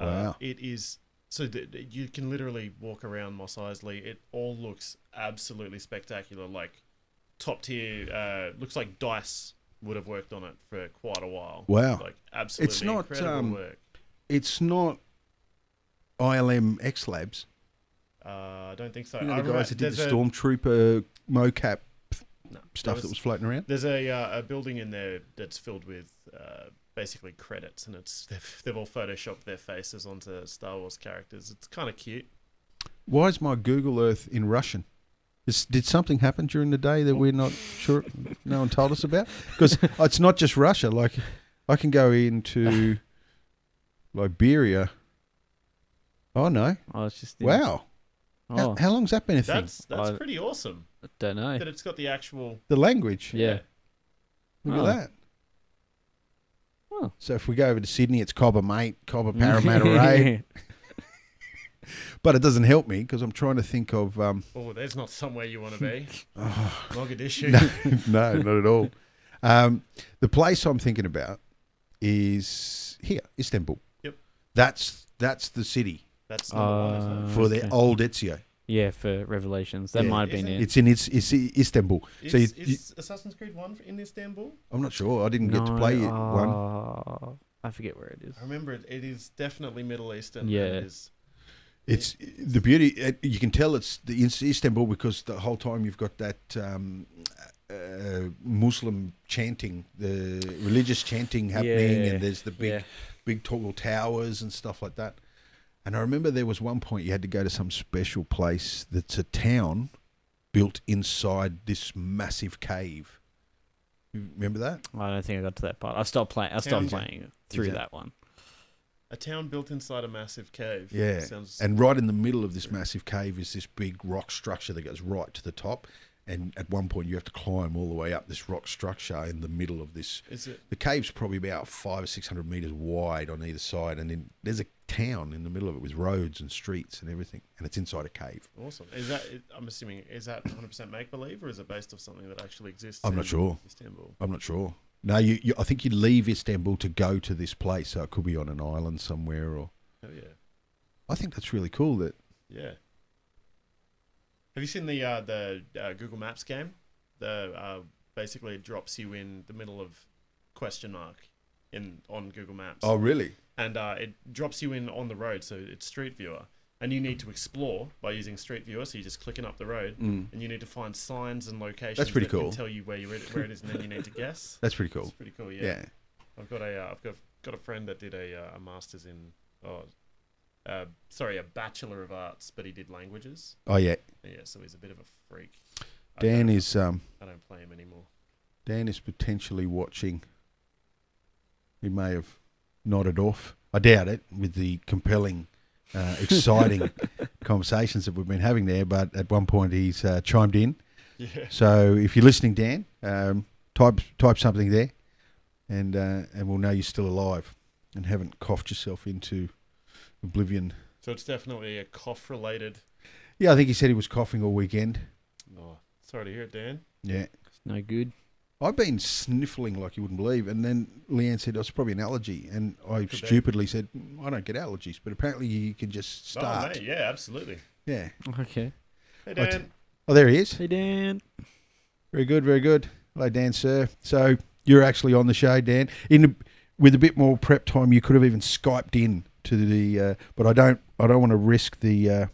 Wow. It is so that you can literally walk around Mos Eisley. It all looks absolutely spectacular. Like top tier. Looks like DICE would have worked on it for quite a while. Wow. Like absolutely It's not, incredible work. It's not ILM X Labs. I don't think so. You know, I the remember guys that did the there's Stormtrooper mocap No, stuff that was floating around. There's a building in there that's filled with basically credits, and they've all photoshopped their faces onto Star Wars characters. It's kind of cute. Why is my Google Earth in Russian? Did something happen during the day that we're not sure? No one told us about? Because it's not just Russia. Like, I can go into Liberia. Oh no! Oh, it's just Wow. Oh, How long's that been a thing? That's I- pretty awesome. I don't know. That it's got the actual. The language. Yeah. Look Oh. at that. Oh. So if we go over to Sydney, it's Cobber Mate, Cobber Parramatta Ray. But it doesn't help me because I'm trying to think of. Oh, there's not somewhere you want to be. Oh, Mogadishu. no, not at all. The place I'm thinking about is here, Istanbul. Yep. That's the city That's number one, isn't it? for Okay. their old Ezio. Yeah, for Revelations. That Yeah. might have been Isn't it. It's Istanbul. So Is Assassin's Creed 1 in Istanbul? I'm not sure. I didn't get to play it one. I forget where it is. I remember it is definitely Middle Eastern. Yeah. And it is, It's the beauty. You can tell it's Istanbul because the whole time you've got that Muslim chanting, the religious chanting happening, Yeah, and there's the big tall towers and stuff like that. And I remember there was one point you had to go to some special place that's a town built inside this massive cave. You remember that? I don't think I got to that part. I stopped playing. I stopped Town- playing through Exactly. that one. a town built inside a massive cave. Yeah. Sounds, And right in the middle of this massive cave is this big rock structure that goes right to the top. And at one point you have to climb all the way up this rock structure in the middle of this. is it? The cave's probably about 500 or 600 meters wide on either side, and then there's a town in the middle of it with roads and streets and everything, and it's inside a cave. Awesome. I'm assuming, is that 100% make believe, or is it based off something that actually exists? I'm not in sure. Istanbul. I'm not sure. No, I think you leave Istanbul to go to this place, so it could be on an island somewhere, or Oh yeah. I think that's really cool. That Yeah. Have you seen the Google Maps game? Basically it drops you in the middle of question mark on Google Maps. really? And it drops you in on the road, so it's Street Viewer. And you need to explore by using Street Viewer, so you're just clicking up the road, and you need to find signs and locations That's pretty that cool. can tell you where it is, and then you need to guess. That's pretty cool. It's pretty cool, yeah. Yeah. I've got a friend that did a master's in a Bachelor of Arts, but he did languages. Oh yeah. Yeah, so he's a bit of a freak. Dan I don't play him anymore. Dan is potentially watching. He may have nodded off. I doubt it, with the compelling, exciting conversations that we've been having there. But at one point, he's chimed in. Yeah. So if you're listening, Dan, type something there, and we'll know you're still alive and haven't coughed yourself into oblivion. So it's definitely a cough-related. Yeah, I think he said he was coughing all weekend. Oh, sorry to hear it, Dan. Yeah. It's no good. I've been sniffling like you wouldn't believe, and then Leanne said, it's probably an allergy, and I Could be. stupidly said, I don't get allergies, but apparently you can just start. Oh, mate, yeah, absolutely. Yeah. Okay. Hey, Dan. Oh, there he is. Hey, Dan. Very good, very good. Hello, Dan, sir. So you're actually on the show, Dan. With a bit more prep time, you could have even Skyped in to the, but I don't want to risk the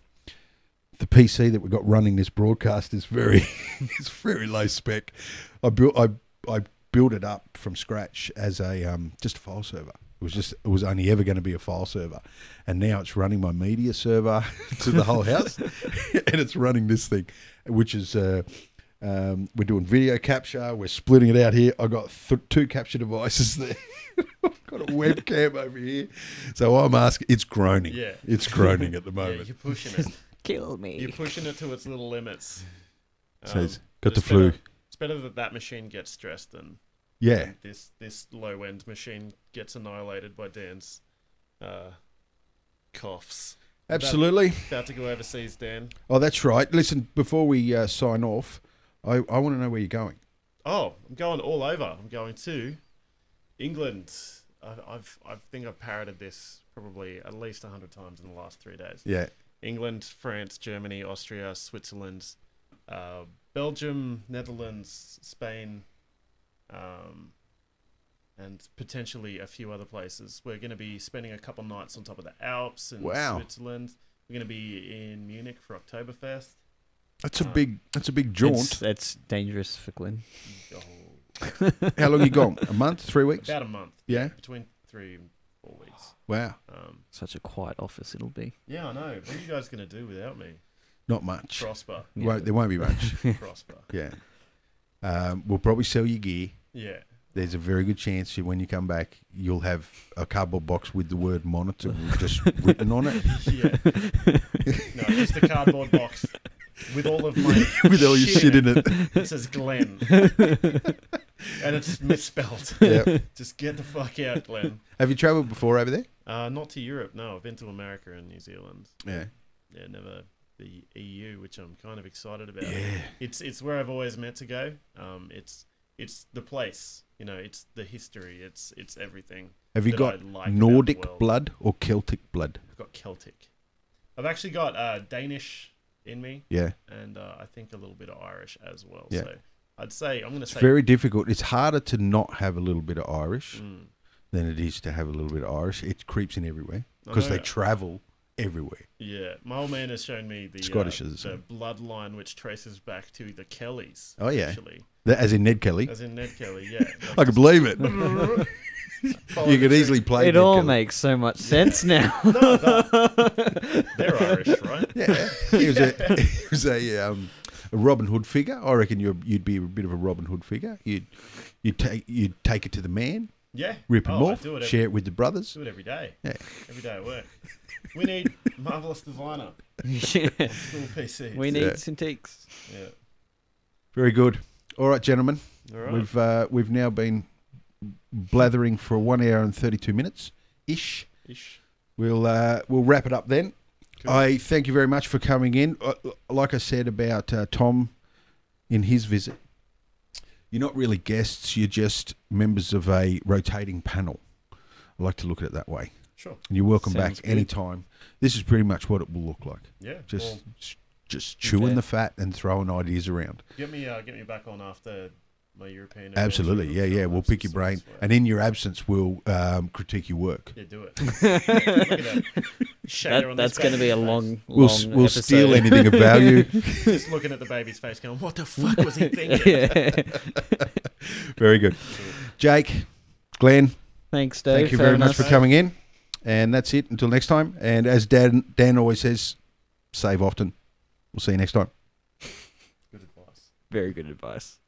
PC that we've got running this broadcast is it's very low spec. I built it up from scratch as a just a file server. It was only ever going to be a file server, and now it's running my media server to the whole house, and it's running this thing, which is We're doing video capture. We're splitting it out here. I've got 2 capture devices there. I've got a webcam over here. So I'm asking, it's groaning. Yeah. It's groaning at the Yeah, moment. you're pushing it. Kill me. You're pushing it to its little limits. So it's but got the flu. It's better that that machine gets stressed than Yeah. this low end machine gets annihilated by Dan's coughs. Absolutely. About to go overseas, Dan. Oh, that's right. Listen, before we sign off, I want to know where you're going. Oh, I'm going all over. I'm going to England. I think I've parroted this probably at least 100 times in the last 3 days. Yeah. England, France, Germany, Austria, Switzerland, Belgium, Netherlands, Spain, and potentially a few other places. We're going to be spending a couple nights on top of the Alps in Switzerland. We're going to be in Munich for Oktoberfest. That's a big jaunt. That's dangerous for Glenn. Oh, How long you gone? A month? 3 weeks? about a month. Yeah. Between 3 and 4 weeks. Wow. Such a quiet office it'll be. Yeah, I know. What are you guys going to do without me? Not much. Prosper. There won't be much. Prosper. Yeah. We'll probably sell your gear. Yeah. There's a very good chance when you come back, you'll have a cardboard box with the word monitor just written on it. Yeah. No, just a cardboard box with all of my with all your shit in it. It says Glenn. And it's misspelled. Yeah. Just get the fuck out, Glenn. Have you travelled before over there? Not to Europe, no. I've been to America and New Zealand. Yeah. Yeah, never the EU, which I'm kind of excited about. Yeah. It's where I've always meant to go. It's the place, you know. It's the history. It's everything. Have you that got I like about Nordic the world. blood or Celtic blood? I've got Celtic. I've actually got Danish in me. Yeah. And I think a little bit of Irish as well. Yeah. So I'd say I'm going to It's say very difficult. It's harder to not have a little bit of Irish than it is to have a little bit of Irish. It creeps in everywhere because they travel everywhere. Yeah, my old man has shown me the Scottish is the the same. bloodline, which traces back to the Kellys. Oh, yeah. Actually, As in Ned Kelly. as in Ned Kelly. Yeah, I can believe it. Follow You the could easily play It Ned all Kelly. makes so much sense now. No, they're Irish, right? Yeah, he was a Robin Hood figure. I reckon you'd be a bit of a Robin Hood figure. You'd take it to the man, Yeah, rip him I off, do it share it with the brothers. Do it every day. Yeah. Every day at work. We need marvelous designer Yeah. school PCs. We need Yeah. Cintiqs. Yeah. Very good. All right, gentlemen. All right. We've now been blathering for 1 hour and 32 minutes ish. We'll wrap it up then. Cool. I thank you very much for coming in. Like I said about Tom in his visit, you're not really guests. You're just members of a rotating panel. I like to look at it that way. Sure. And you're welcome Sounds back good. anytime. This is pretty much what it will look like. Yeah. Just Well, just chewing Okay. the fat and throwing ideas around. get me back on after my European. Absolutely. adventure. Yeah, yeah. We'll pick your brain. And in your absence, we'll critique your work. Yeah, do it. Look at that. Shader on this That's going to be a baby's long, face. We'll episode. steal anything of value. Just looking at the baby's face, going, "What the fuck was he thinking?" Yeah. Very good. Jake, Glenn, Thanks, Dave. thank you very having much us. for coming in. And that's it. Until next time. And as Dan always says, save often. We'll see you next time. Good advice. Very good advice.